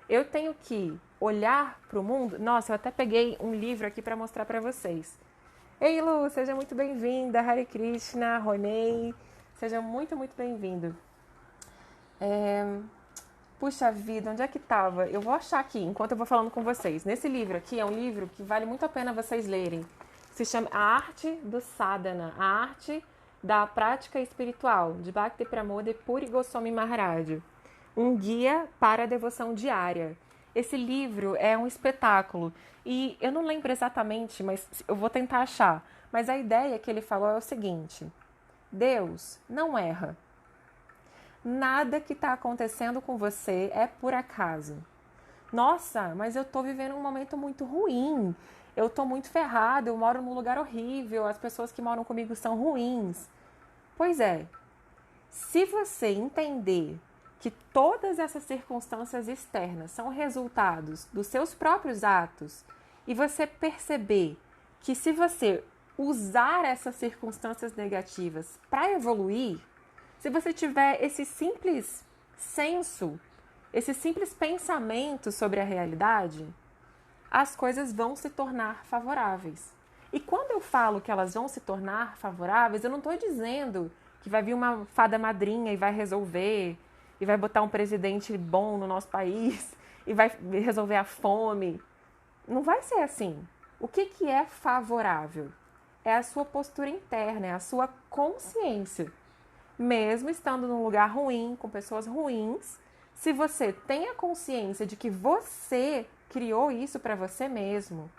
Eu tenho que olhar para o mundo. Nossa, eu até peguei um livro aqui para mostrar para vocês. Ei, Lu, seja muito bem-vinda. Hare Krishna, Ronei, seja muito, muito bem-vindo. Puxa vida, onde é que estava? Eu vou achar aqui, enquanto eu vou falando com vocês. Nesse livro aqui, é um livro que vale muito a pena vocês lerem. Se chama A Arte do Sadhana, a arte da prática espiritual, de Bhakti Pramod Puri Goswami Maharaj. Um guia para a devoção diária. Esse livro é um espetáculo. E eu não lembro exatamente, mas eu vou tentar achar. Mas a ideia que ele falou é o seguinte: Deus não erra. Nada que está acontecendo com você é por acaso. Nossa, mas eu estou vivendo um momento muito ruim. Eu estou muito ferrado, eu moro num lugar horrível, as pessoas que moram comigo são ruins. Pois é, se você entender que todas essas circunstâncias externas são resultados dos seus próprios atos e você perceber que se você usar essas circunstâncias negativas para evoluir, se você tiver esse simples senso, esse simples pensamento sobre a realidade, as coisas vão se tornar favoráveis. E quando eu falo que elas vão se tornar favoráveis, eu não estou dizendo que vai vir uma fada madrinha e vai resolver, e vai botar um presidente bom no nosso país, e vai resolver a fome. Não vai ser assim. O que é favorável? É a sua postura interna, é a sua consciência. Mesmo estando num lugar ruim, com pessoas ruins, se você tem a consciência de que você criou isso para você mesmo,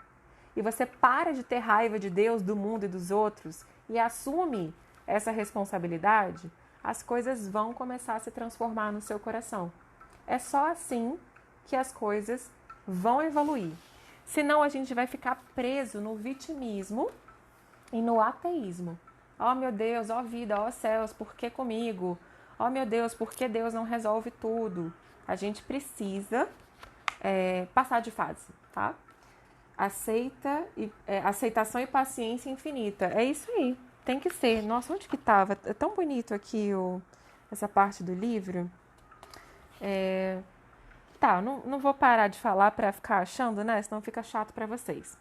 e você para de ter raiva de Deus, do mundo e dos outros, e assume essa responsabilidade, as coisas vão começar a se transformar no seu coração. É só assim que as coisas vão evoluir. Senão a gente vai ficar preso no vitimismo e no ateísmo. Oh meu Deus, ó vida, ó céus, por que comigo? Oh meu Deus, por que Deus não resolve tudo? A gente precisa passar de fase, tá? Aceitação e paciência infinita. É isso aí, tem que ser. Nossa, onde que tava? É tão bonito aqui essa parte do livro. Tá, não vou parar de falar para ficar achando, né? Senão fica chato para vocês.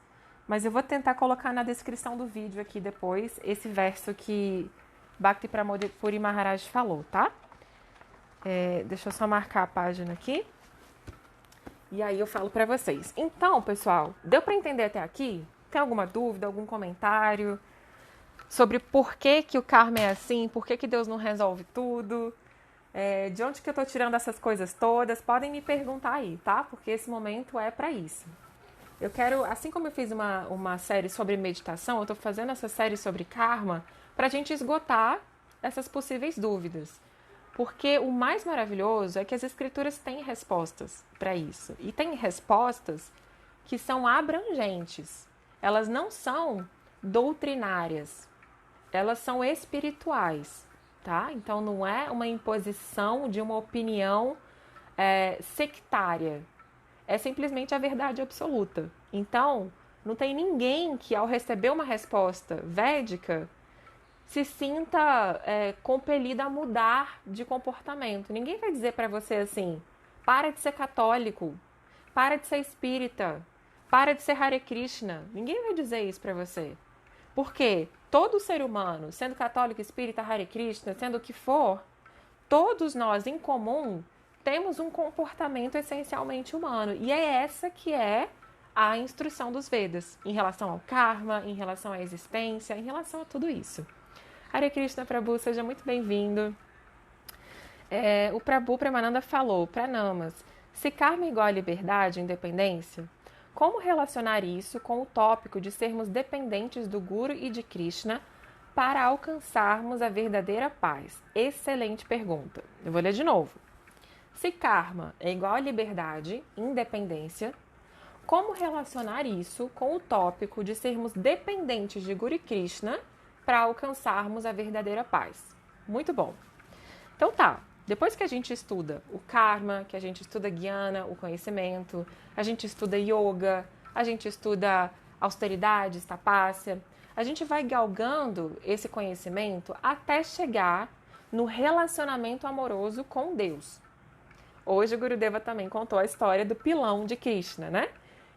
Mas eu vou tentar colocar na descrição do vídeo aqui depois esse verso que Bhakti Pramod Maharaj falou, tá? Deixa eu só marcar a página aqui. E aí eu falo para vocês. Então, pessoal, deu para entender até aqui? Tem alguma dúvida, algum comentário sobre por que o karma é assim? Por que Deus não resolve tudo? De onde que eu tô tirando essas coisas todas? Podem me perguntar aí, tá? Porque esse momento é para isso. Eu quero, assim como eu fiz uma série sobre meditação, eu tô fazendo essa série sobre karma pra gente esgotar essas possíveis dúvidas. Porque o mais maravilhoso é que as escrituras têm respostas para isso. E tem respostas que são abrangentes. Elas não são doutrinárias. Elas são espirituais, tá? Então não é uma imposição de uma opinião sectária. É simplesmente a verdade absoluta. Então, não tem ninguém que ao receber uma resposta védica se sinta compelida a mudar de comportamento. Ninguém vai dizer para você assim, para de ser católico, para de ser espírita, para de ser Hare Krishna. Ninguém vai dizer isso para você. Porque todo ser humano, sendo católico, espírita, Hare Krishna, sendo o que for, todos nós em comum temos um comportamento essencialmente humano. E é essa que é a instrução dos Vedas, em relação ao karma, em relação à existência, em relação a tudo isso. Hare Krishna Prabhu, seja muito bem-vindo. O Prabhu Premananda falou, Pranamas, se karma é igual a liberdade e independência, como relacionar isso com o tópico de sermos dependentes do Guru e de Krishna para alcançarmos a verdadeira paz? Excelente pergunta. Eu vou ler de novo. Se karma é igual a liberdade e independência, como relacionar isso com o tópico de sermos dependentes de Guru e Krishna para alcançarmos a verdadeira paz? Muito bom. Então tá, depois que a gente estuda o karma, que a gente estuda Jnana, o conhecimento, a gente estuda yoga, a gente estuda austeridade, tapasya, a gente vai galgando esse conhecimento até chegar no relacionamento amoroso com Deus. Hoje o Gurudeva também contou a história do pilão de Krishna, né?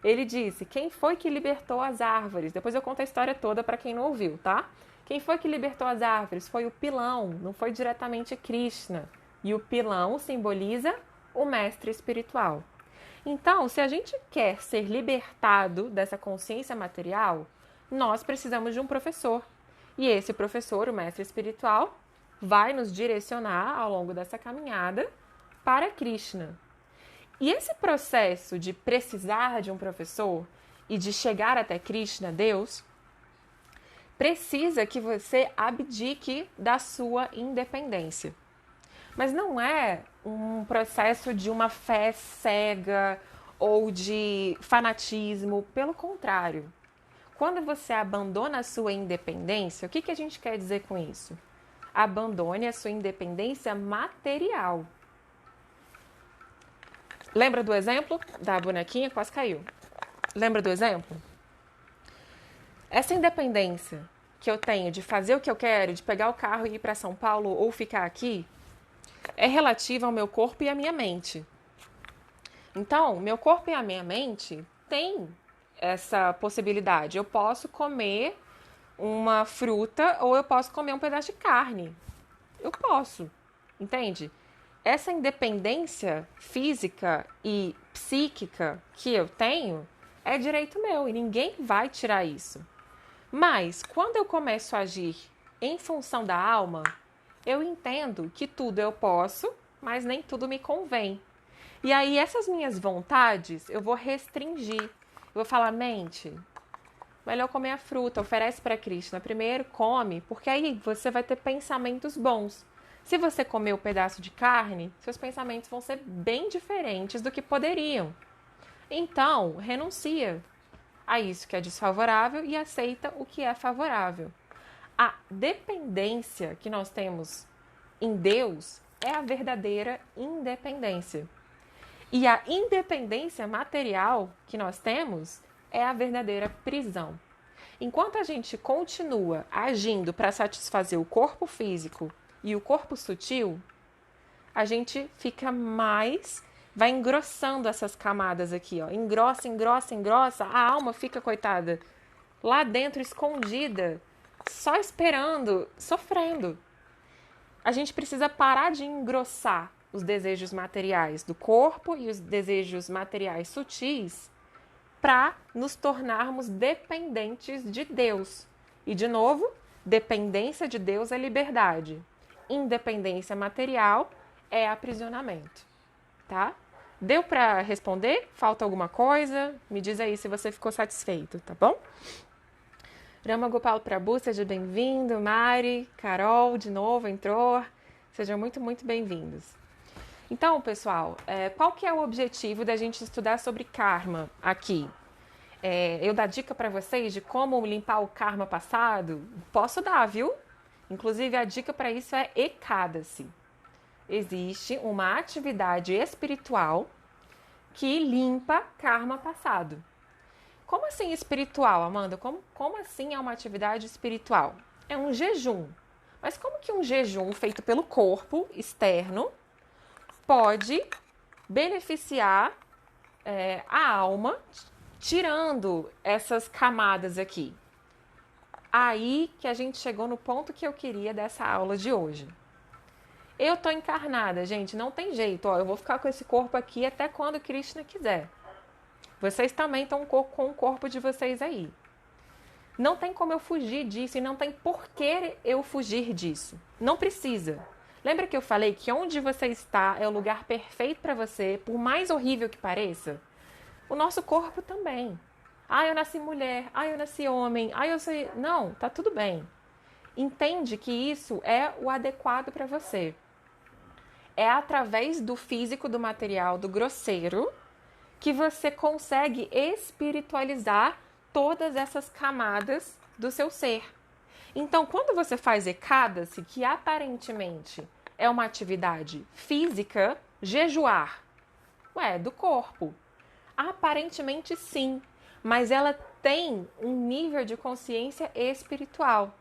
Ele disse, quem foi que libertou as árvores? Depois eu conto a história toda para quem não ouviu, tá? Quem foi que libertou as árvores? Foi o pilão, não foi diretamente Krishna. E o pilão simboliza o mestre espiritual. Então, se a gente quer ser libertado dessa consciência material, nós precisamos de um professor. E esse professor, o mestre espiritual, vai nos direcionar ao longo dessa caminhada para Krishna. E esse processo de precisar de um professor e de chegar até Krishna, Deus, precisa que você abdique da sua independência. Mas não é um processo de uma fé cega ou de fanatismo, pelo contrário. Quando você abandona a sua independência, o que a gente quer dizer com isso? Abandone a sua independência material. Lembra do exemplo da bonequinha? Quase caiu. Lembra do exemplo? Essa independência que eu tenho de fazer o que eu quero, de pegar o carro e ir para São Paulo ou ficar aqui, é relativa ao meu corpo e à minha mente. Então, meu corpo e a minha mente têm essa possibilidade. Eu posso comer uma fruta ou eu posso comer um pedaço de carne. Eu posso, entende? Essa independência física e psíquica que eu tenho é direito meu e ninguém vai tirar isso. Mas, quando eu começo a agir em função da alma, eu entendo que tudo eu posso, mas nem tudo me convém. E aí, essas minhas vontades, eu vou restringir. Eu vou falar, mente, melhor comer a fruta, oferece para Krishna. Primeiro, come, porque aí você vai ter pensamentos bons. Se você comer um pedaço de carne, seus pensamentos vão ser bem diferentes do que poderiam. Então, renuncia a isso que é desfavorável e aceita o que é favorável. A dependência que nós temos em Deus é a verdadeira independência. E a independência material que nós temos é a verdadeira prisão. Enquanto a gente continua agindo para satisfazer o corpo físico e o corpo sutil, a gente fica mais vai engrossando essas camadas aqui, ó. Engrossa, engrossa, engrossa. A alma fica, coitada, lá dentro, escondida, só esperando, sofrendo. A gente precisa parar de engrossar os desejos materiais do corpo e os desejos materiais sutis para nos tornarmos dependentes de Deus. E, de novo, dependência de Deus é liberdade. Independência material é aprisionamento, tá? Deu para responder? Falta alguma coisa? Me diz aí se você ficou satisfeito, tá bom? Rama Gopal Prabhu, seja bem-vindo. Mari, Carol, de novo, entrou. Sejam muito, muito bem-vindos. Então, pessoal, qual que é o objetivo da gente estudar sobre karma aqui? Eu dar dica para vocês de como limpar o karma passado? Posso dar, viu? Inclusive, a dica para isso é Ekadasi. Existe uma atividade espiritual que limpa karma passado. Como assim espiritual, Amanda? Como assim é uma atividade espiritual? É um jejum. Mas como que um jejum feito pelo corpo externo pode beneficiar a alma, tirando essas camadas aqui? Aí que a gente chegou no ponto que eu queria dessa aula de hoje. Eu tô encarnada, gente, não tem jeito. Ó, eu vou ficar com esse corpo aqui até quando Krishna quiser. Vocês também estão com o corpo de vocês aí. Não tem como eu fugir disso e não tem por que eu fugir disso. Não precisa. Lembra que eu falei que onde você está é o lugar perfeito para você, por mais horrível que pareça? O nosso corpo também. Ah, eu nasci mulher. Ah, eu nasci homem. Ah, eu sei... Não, tá tudo bem. Entende que isso é o adequado para você. É através do físico, do material, do grosseiro, que você consegue espiritualizar todas essas camadas do seu ser. Então, quando você faz Ekadasi, que aparentemente é uma atividade física, jejuar, do corpo. Aparentemente sim, mas ela tem um nível de consciência espiritual.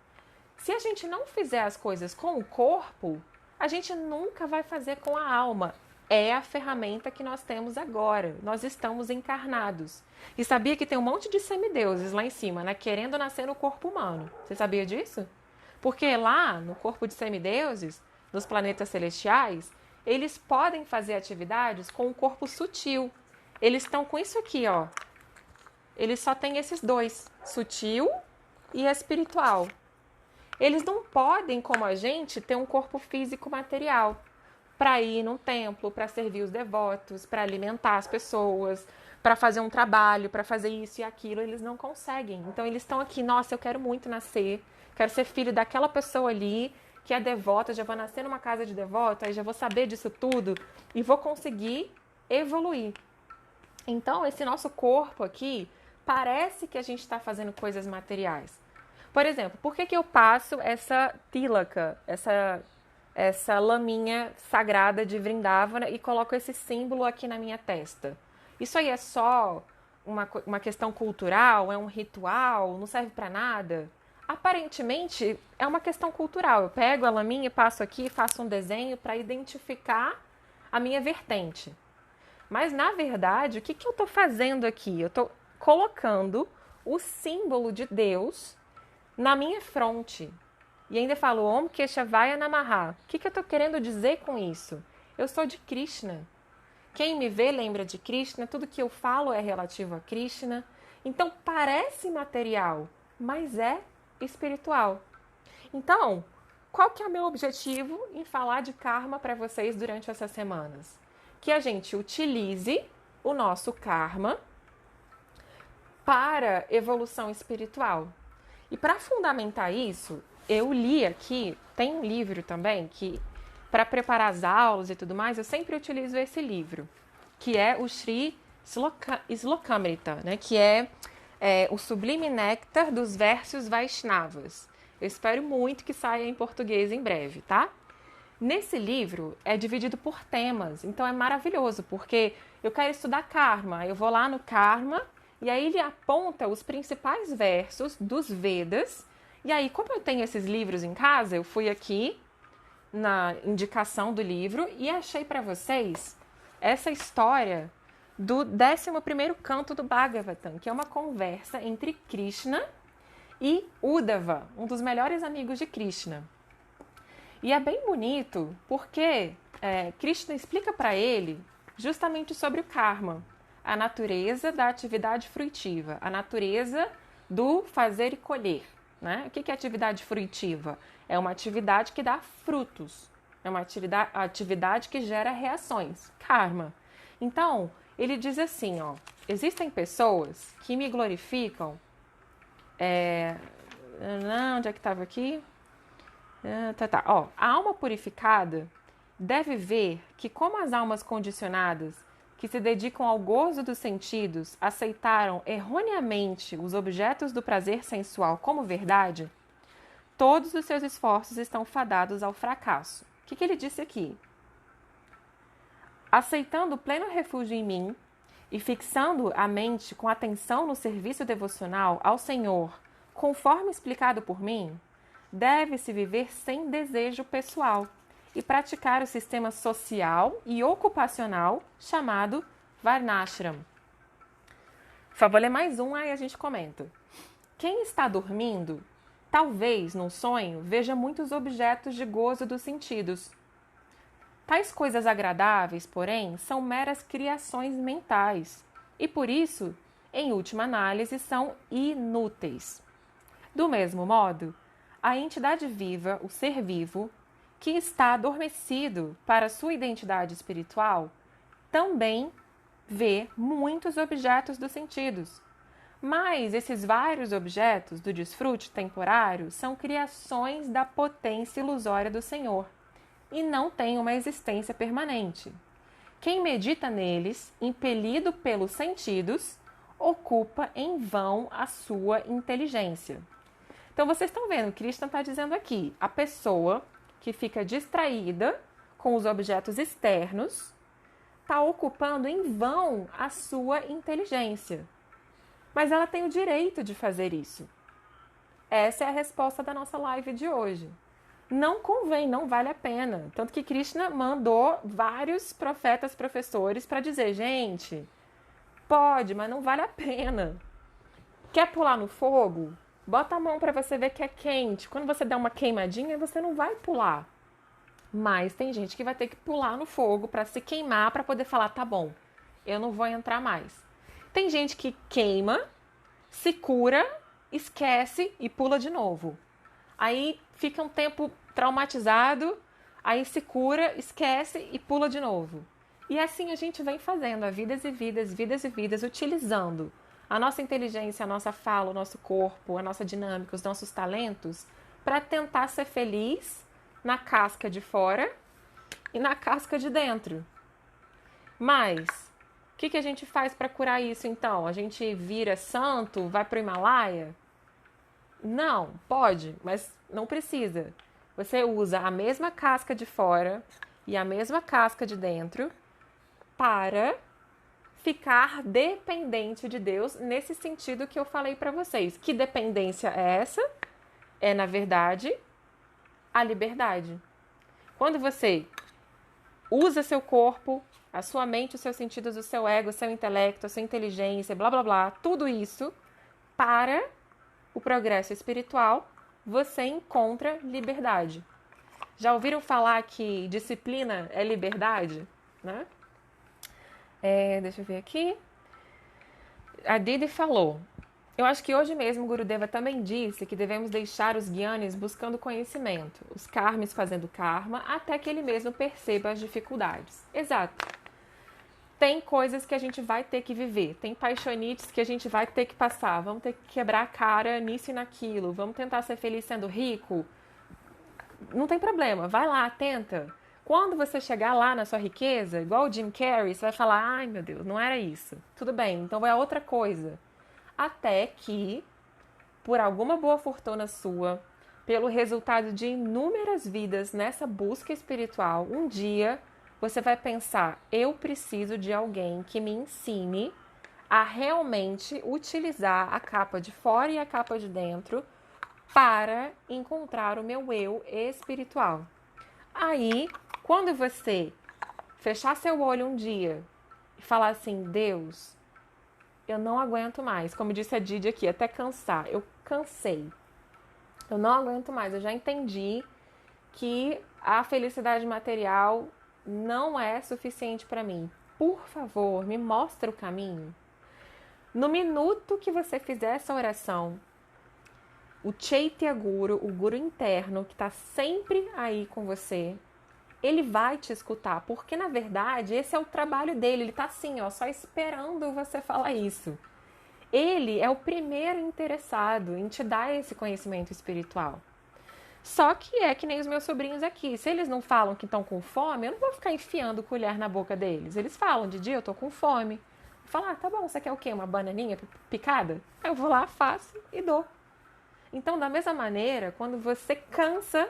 Se a gente não fizer as coisas com o corpo, a gente nunca vai fazer com a alma. É a ferramenta que nós temos agora. Nós estamos encarnados. E sabia que tem um monte de semideuses lá em cima, né? Querendo nascer no corpo humano. Você sabia disso? Porque lá, no corpo de semideuses, nos planetas celestiais, eles podem fazer atividades com o corpo sutil. Eles estão com isso aqui, ó. Eles só têm esses dois, sutil e espiritual. Eles não podem, como a gente, ter um corpo físico material para ir num templo, para servir os devotos, para alimentar as pessoas, para fazer um trabalho, para fazer isso e aquilo. Eles não conseguem. Então, eles estão aqui, nossa, eu quero muito nascer, quero ser filho daquela pessoa ali que é devota, já vou nascer numa casa de devota, aí já vou saber disso tudo e vou conseguir evoluir. Então, esse nosso corpo aqui, parece que a gente está fazendo coisas materiais. Por exemplo, por que eu passo essa tilaka, essa laminha sagrada de Vrindavana e coloco esse símbolo aqui na minha testa? Isso aí é só uma questão cultural? É um ritual? Não serve para nada? Aparentemente, é uma questão cultural. Eu pego a laminha, passo aqui, faço um desenho para identificar a minha vertente. Mas, na verdade, o que eu estou fazendo aqui? Eu estou colocando o símbolo de Deus na minha fronte. E ainda falo Om Keshavaya Namaha. O que eu estou querendo dizer com isso? Eu sou de Krishna. Quem me vê lembra de Krishna. Tudo que eu falo é relativo a Krishna. Então, parece material, mas é espiritual. Então, qual que é o meu objetivo em falar de karma para vocês durante essas semanas? Que a gente utilize o nosso karma para evolução espiritual. E para fundamentar isso, eu li aqui, tem um livro também que, para preparar as aulas e tudo mais, eu sempre utilizo esse livro, que é o Sri Slokamrita, né? Que é o Sublime Néctar dos Versos Vaishnavas. Eu espero muito que saia em português em breve, tá? Nesse livro é dividido por temas, então é maravilhoso, porque eu quero estudar karma, eu vou lá no karma e aí ele aponta os principais versos dos Vedas. E aí, como eu tenho esses livros em casa, eu fui aqui na indicação do livro e achei para vocês essa história do 11º canto do Bhagavatam, que é uma conversa entre Krishna e Uddhava, um dos melhores amigos de Krishna. E é bem bonito porque Krishna explica para ele justamente sobre o karma, a natureza da atividade fruitiva, a natureza do fazer e colher. Né? O que é atividade fruitiva? É uma atividade que dá frutos, é uma atividade que gera reações, karma. Então, ele diz assim, ó, existem pessoas que me glorificam. Onde é que estava aqui? Ó, a alma purificada deve ver que, como as almas condicionadas que se dedicam ao gozo dos sentidos aceitaram erroneamente os objetos do prazer sensual como verdade, todos os seus esforços estão fadados ao fracasso. O que ele disse aqui? Aceitando pleno refúgio em mim e fixando a mente com atenção no serviço devocional ao Senhor, conforme explicado por mim, deve-se viver sem desejo pessoal e praticar o sistema social e ocupacional chamado Varnashram. Só vou ler mais um, aí a gente comenta. Quem está dormindo, talvez, num sonho, veja muitos objetos de gozo dos sentidos. Tais coisas agradáveis, porém, são meras criações mentais e, por isso, em última análise, são inúteis. Do mesmo modo, a entidade viva, o ser vivo, que está adormecido para sua identidade espiritual, também vê muitos objetos dos sentidos. Mas esses vários objetos do desfrute temporário são criações da potência ilusória do Senhor e não têm uma existência permanente. Quem medita neles, impelido pelos sentidos, ocupa em vão a sua inteligência. Então, vocês estão vendo, Krishna está dizendo aqui, a pessoa que fica distraída com os objetos externos está ocupando em vão a sua inteligência. Mas ela tem o direito de fazer isso. Essa é a resposta da nossa live de hoje. Não convém, não vale a pena. Tanto que Krishna mandou vários profetas, professores para dizer, gente, pode, mas não vale a pena. Quer pular no fogo? Bota a mão para você ver que é quente. Quando você der uma queimadinha, você não vai pular. Mas tem gente que vai ter que pular no fogo para se queimar, para poder falar, tá bom, eu não vou entrar mais. Tem gente que queima, se cura, esquece e pula de novo. Aí fica um tempo traumatizado, aí se cura, esquece e pula de novo. E assim a gente vem fazendo, vidas e vidas, vidas e vidas, utilizando a nossa inteligência, a nossa fala, o nosso corpo, a nossa dinâmica, os nossos talentos, para tentar ser feliz na casca de fora e na casca de dentro. Mas o que a gente faz para curar isso então? A gente vira santo, vai para o Himalaia? Não, pode, mas não precisa. Você usa a mesma casca de fora e a mesma casca de dentro para ficar dependente de Deus nesse sentido que eu falei para vocês. Que dependência é essa? É, na verdade, a liberdade. Quando você usa seu corpo, a sua mente, os seus sentidos, o seu ego, o seu intelecto, a sua inteligência, blá, blá, blá, tudo isso para o progresso espiritual, você encontra liberdade. Já ouviram falar que disciplina é liberdade? Né? Deixa eu ver aqui. A Didi falou, eu acho que hoje mesmo o Gurudeva também disse que devemos deixar os gyanis buscando conhecimento, os karmis fazendo karma, até que ele mesmo perceba as dificuldades. Exato. Tem coisas que a gente vai ter que viver, tem paixonites que a gente vai ter que passar, vamos ter que quebrar a cara nisso e naquilo, vamos tentar ser feliz sendo rico. Não tem problema, vai lá, tenta. Quando você chegar lá na sua riqueza, igual o Jim Carrey, você vai falar, ai meu Deus, não era isso. Tudo bem, então vai outra coisa. Até que, por alguma boa fortuna sua, pelo resultado de inúmeras vidas nessa busca espiritual, um dia você vai pensar, eu preciso de alguém que me ensine a realmente utilizar a capa de fora e a capa de dentro para encontrar o meu eu espiritual. Aí, quando você fechar seu olho um dia e falar assim, Deus, eu não aguento mais. Como disse a Didi aqui, até cansar. Eu cansei. Eu não aguento mais. Eu já entendi que a felicidade material não é suficiente para mim. Por favor, me mostra o caminho. No minuto que você fizer essa oração, o Chaitya Guru, o Guru interno, que está sempre aí com você, ele vai te escutar, porque na verdade esse é o trabalho dele, ele está assim, ó, só esperando você falar isso. Ele é o primeiro interessado em te dar esse conhecimento espiritual. Só que é que nem os meus sobrinhos aqui, se eles não falam que estão com fome, eu não vou ficar enfiando colher na boca deles. Eles falam, Didi, eu tô com fome. Eu falo, tá bom, você quer o quê? Uma bananinha picada? Aí eu vou lá, faço e dou. Então, da mesma maneira, quando você cansa,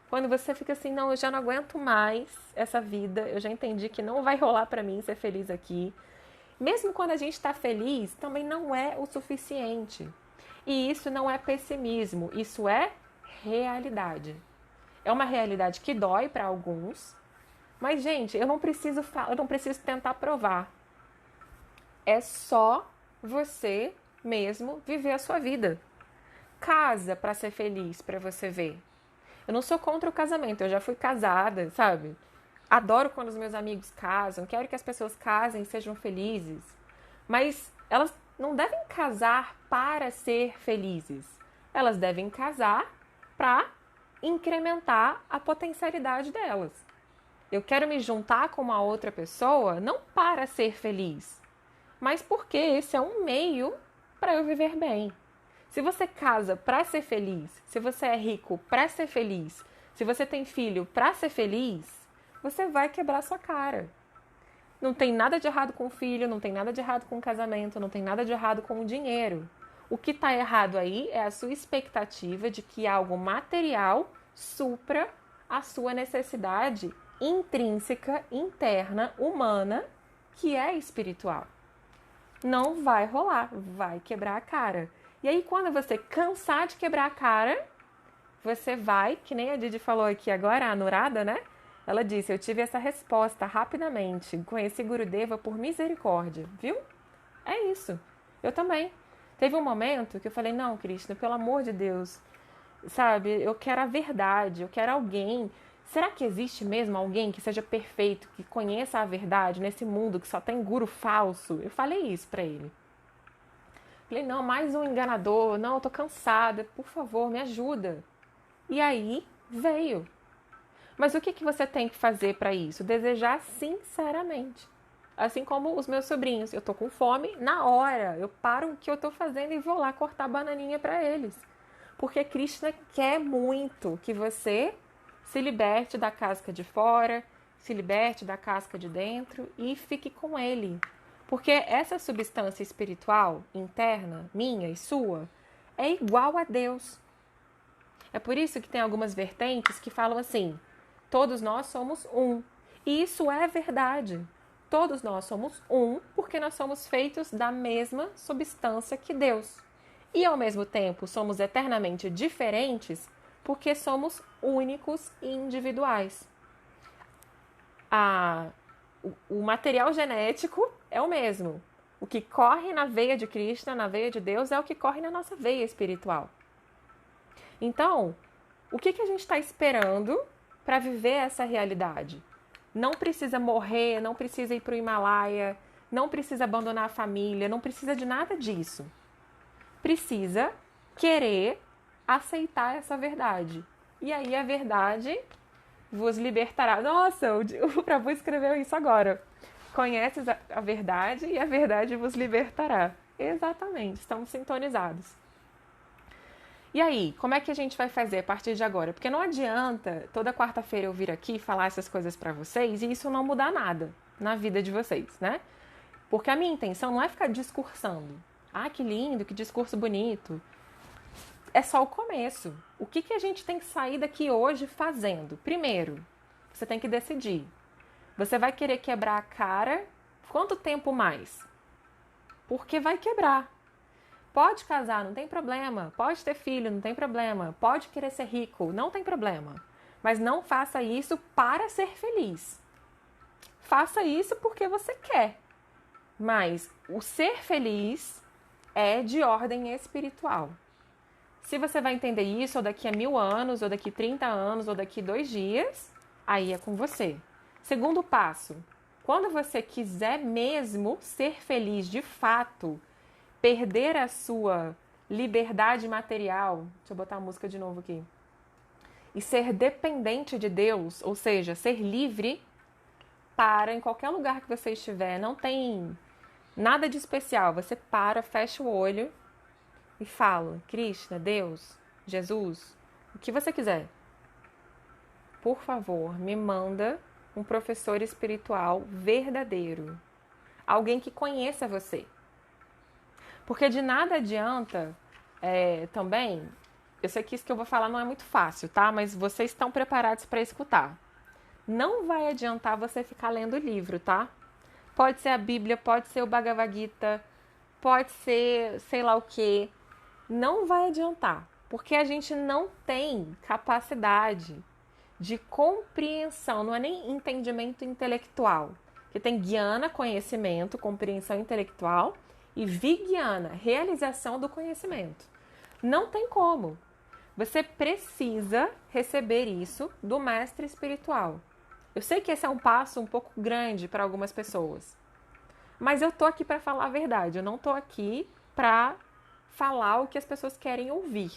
quando você fica assim, não, eu já não aguento mais essa vida, eu já entendi que não vai rolar pra mim ser feliz aqui. Mesmo quando a gente está feliz, também não é o suficiente. E isso não é pessimismo, isso é realidade. É uma realidade que dói para alguns, mas, gente, eu não preciso tentar provar. É só você mesmo viver a sua vida. Casa para ser feliz, para você ver. Eu não sou contra o casamento, eu já fui casada, sabe? Adoro quando os meus amigos casam, quero que as pessoas casem e sejam felizes. Mas elas não devem casar para ser felizes. Elas devem casar para incrementar a potencialidade delas. Eu quero me juntar com uma outra pessoa não para ser feliz, mas porque esse é um meio para eu viver bem. Se você casa para ser feliz, se você é rico para ser feliz, se você tem filho para ser feliz, você vai quebrar sua cara. Não tem nada de errado com o filho, não tem nada de errado com o casamento, não tem nada de errado com o dinheiro. O que está errado aí é a sua expectativa de que algo material supra a sua necessidade intrínseca, interna, humana, que é espiritual. Não vai rolar, vai quebrar a cara. E aí, quando você cansar de quebrar a cara, você vai, que nem a Didi falou aqui agora, a Anurada, né? Ela disse, eu tive essa resposta rapidamente, conheci Gurudeva por misericórdia, viu? É isso. Eu também. Teve um momento que eu falei, não, Krishna, pelo amor de Deus, sabe, eu quero a verdade, eu quero alguém. Será que existe mesmo alguém que seja perfeito, que conheça a verdade nesse mundo que só tem guru falso? Eu falei isso pra ele. Falei, não, mais um enganador, não, eu tô cansada, por favor, me ajuda. E aí veio. Mas o que você tem que fazer para isso? Desejar sinceramente. Assim como os meus sobrinhos, eu tô com fome, na hora eu paro o que eu tô fazendo e vou lá cortar bananinha para eles. Porque Krishna quer muito que você se liberte da casca de fora, se liberte da casca de dentro e fique com ele. Porque essa substância espiritual interna, minha e sua, é igual a Deus. É por isso que tem algumas vertentes que falam assim, todos nós somos um. E isso é verdade. Todos nós somos um porque nós somos feitos da mesma substância que Deus. E ao mesmo tempo somos eternamente diferentes porque somos únicos e individuais. O material genético é o mesmo. O que corre na veia de Krishna, na veia de Deus, é o que corre na nossa veia espiritual. Então, o que a gente está esperando para viver essa realidade? Não precisa morrer, não precisa ir para o Himalaia, não precisa abandonar a família, não precisa de nada disso. Precisa querer aceitar essa verdade. E aí a verdade vos libertará. Nossa, o Prabhu escreveu isso agora. Conheces a verdade e a verdade vos libertará. Exatamente, estamos sintonizados. E aí, como é que a gente vai fazer a partir de agora? Porque não adianta toda quarta-feira eu vir aqui falar essas coisas para vocês e isso não mudar nada na vida de vocês, né? Porque a minha intenção não é ficar discursando. Ah, que lindo, que discurso bonito. É só o começo. O que a gente tem que sair daqui hoje fazendo? Primeiro, você tem que decidir. Você vai querer quebrar a cara quanto tempo mais? Porque vai quebrar. Pode casar, não tem problema. Pode ter filho, não tem problema. Pode querer ser rico, não tem problema. Mas não faça isso para ser feliz. faça isso porque você quer. Mas o ser feliz é de ordem espiritual. Se você vai entender isso ou daqui a 1000 anos, ou daqui 30 anos, ou daqui 2 dias, aí é com você. Segundo passo, quando você quiser mesmo ser feliz de fato, perder a sua liberdade material, deixa eu botar a música de novo aqui, e ser dependente de Deus, ou seja, ser livre, para em qualquer lugar que você estiver, não tem nada de especial, você para, fecha o olho e fala: Krishna, Deus, Jesus, o que você quiser, por favor, me manda um professor espiritual verdadeiro, alguém que conheça você. Porque de nada adianta também, eu sei que isso que eu vou falar não é muito fácil, tá? Mas vocês estão preparados para escutar. Não vai adiantar você ficar lendo livro, tá? Pode ser a Bíblia, pode ser o Bhagavad Gita, pode ser sei lá o quê. Não vai adiantar, porque a gente não tem capacidade de compreensão, não é nem entendimento intelectual. Que tem guiana, conhecimento, compreensão intelectual, e vigyana, realização do conhecimento. Não tem como. Você precisa receber isso do mestre espiritual. Eu sei que esse é um passo um pouco grande para algumas pessoas. Mas eu tô aqui para falar a verdade. Eu não tô aqui para falar o que as pessoas querem ouvir,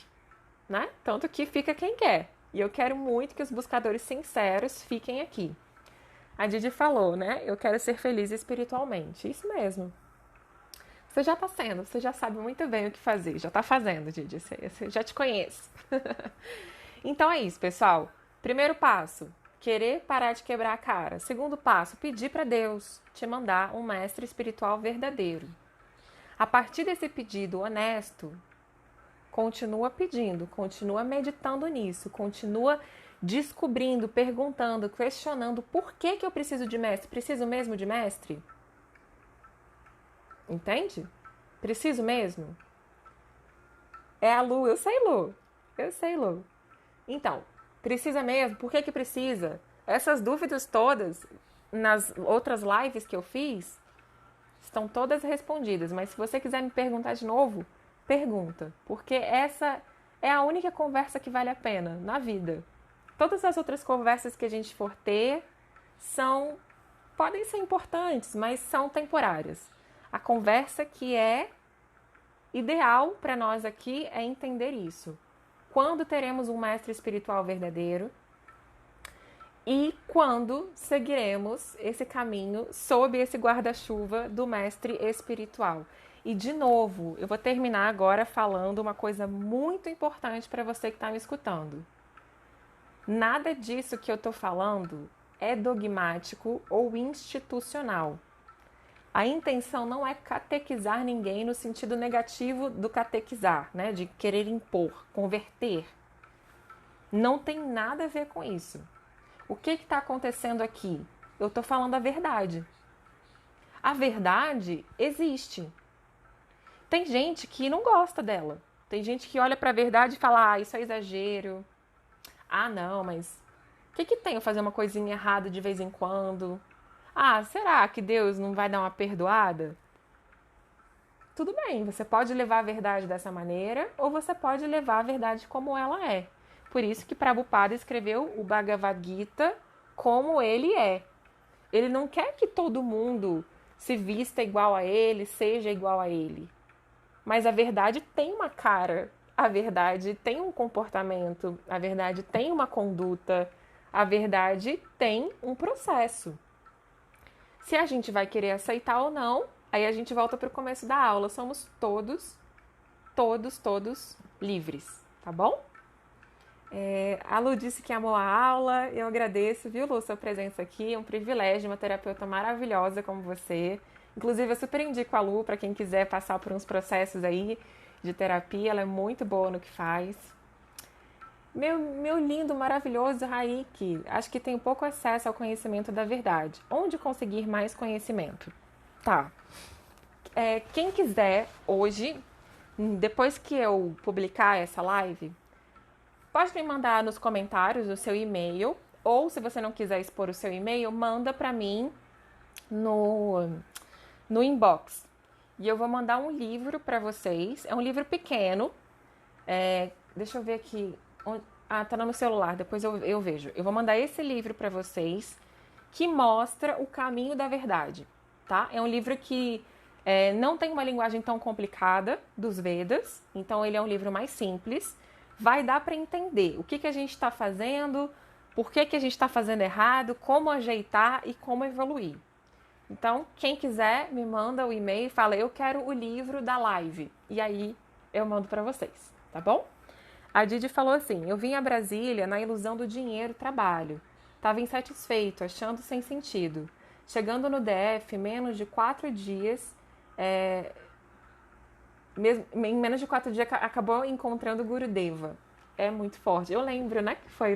né? Tanto que fica quem quer. E eu quero muito que os buscadores sinceros fiquem aqui. A Didi falou, né? Eu quero ser feliz espiritualmente. Isso mesmo. Você já tá sendo, você já sabe muito bem o que fazer. Já tá fazendo, Didi. Você já te conhece. Então é isso, pessoal. Primeiro passo, querer parar de quebrar a cara. Segundo passo, pedir para Deus te mandar um mestre espiritual verdadeiro. A partir desse pedido honesto, continua pedindo, continua meditando nisso, continua descobrindo, perguntando, questionando por que eu preciso de mestre? Preciso mesmo de mestre? Entende? Preciso mesmo? É a Lu, eu sei, Lu. Eu sei, Lu. Então, precisa mesmo? Por que precisa? Essas dúvidas todas, nas outras lives que eu fiz, estão todas respondidas. Mas se você quiser me perguntar de novo, pergunta. Porque essa é a única conversa que vale a pena na vida. Todas as outras conversas que a gente for ter podem ser importantes, mas são temporárias. A conversa que é ideal para nós aqui é entender isso. Quando teremos um mestre espiritual verdadeiro e quando seguiremos esse caminho sob esse guarda-chuva do mestre espiritual. E, de novo, eu vou terminar agora falando uma coisa muito importante para você que está me escutando. Nada disso que eu estou falando é dogmático ou institucional. A intenção não é catequizar ninguém no sentido negativo do catequizar, né? De querer impor, converter. Não tem nada a ver com isso. O que está acontecendo aqui? Eu estou falando a verdade. A verdade existe. Tem gente que não gosta dela. Tem gente que olha para a verdade e fala: isso é exagero. Ah, não, mas o que tem eu fazer uma coisinha errada de vez em quando? Ah, será que Deus não vai dar uma perdoada? Tudo bem, você pode levar a verdade dessa maneira ou você pode levar a verdade como ela é. Por isso que Prabhupada escreveu o Bhagavad Gita como ele é. Ele não quer que todo mundo se vista igual a ele, seja igual a ele. Mas a verdade tem uma cara, a verdade tem um comportamento, a verdade tem uma conduta, a verdade tem um processo. Se a gente vai querer aceitar ou não, aí a gente volta para o começo da aula. Somos todos livres, tá bom? A Lu disse que amou a aula, eu agradeço, viu, Lu, sua presença aqui, é um privilégio, uma terapeuta maravilhosa como você. Inclusive, eu super indico a Lu para quem quiser passar por uns processos aí de terapia, ela é muito boa no que faz. Meu lindo, maravilhoso Raik, acho que tenho pouco acesso ao conhecimento da verdade. Onde conseguir mais conhecimento? Tá. Quem quiser, hoje, depois que eu publicar essa live, pode me mandar nos comentários o seu e-mail. Ou se você não quiser expor o seu e-mail, manda para mim no inbox. E eu vou mandar um livro para vocês. É um livro pequeno. Deixa eu ver aqui. Tá no meu celular, depois eu vejo. Eu vou mandar esse livro para vocês, que mostra o caminho da verdade, tá? É um livro que não tem uma linguagem tão complicada dos Vedas, então ele é um livro mais simples. Vai dar para entender o que a gente está fazendo, por que a gente está fazendo errado, como ajeitar e como evoluir. Então, quem quiser, me manda o e-mail e fala, eu quero o livro da live. E aí, eu mando para vocês, tá bom? A Didi falou assim, eu vim a Brasília na ilusão do dinheiro, trabalho. Tava insatisfeito, achando sem sentido. Chegando no DF, menos de 4 dias, em menos de 4 dias, acabou encontrando o Gurudeva. É muito forte. Eu lembro, né, que foi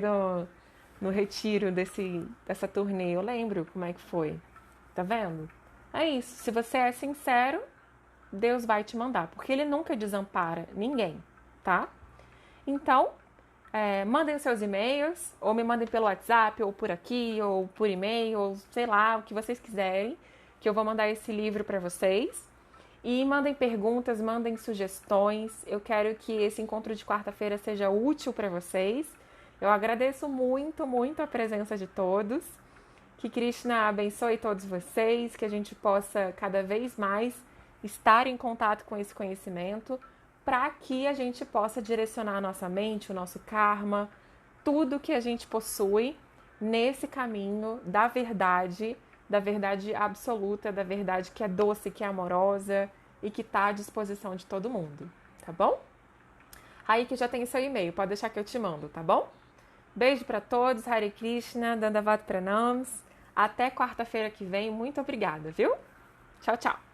no retiro dessa turnê. Eu lembro como é que foi. Tá vendo? É isso. Se você é sincero, Deus vai te mandar. Porque Ele nunca desampara ninguém, tá? Então, mandem os seus e-mails, ou me mandem pelo WhatsApp, ou por aqui, ou por e-mail, ou sei lá, o que vocês quiserem, que eu vou mandar esse livro para vocês. E mandem perguntas, mandem sugestões. Eu quero que esse encontro de quarta-feira seja útil para vocês. Eu agradeço muito, muito a presença de todos. Que Krishna abençoe todos vocês, que a gente possa cada vez mais estar em contato com esse conhecimento, para que a gente possa direcionar a nossa mente, o nosso karma, tudo que a gente possui nesse caminho da verdade absoluta, da verdade que é doce, que é amorosa e que está à disposição de todo mundo, tá bom? Aí que já tem seu e-mail, pode deixar que eu te mando, tá bom? Beijo para todos, Hare Krishna, Dandavat Pranams. Até quarta-feira que vem, muito obrigada, viu? Tchau, tchau!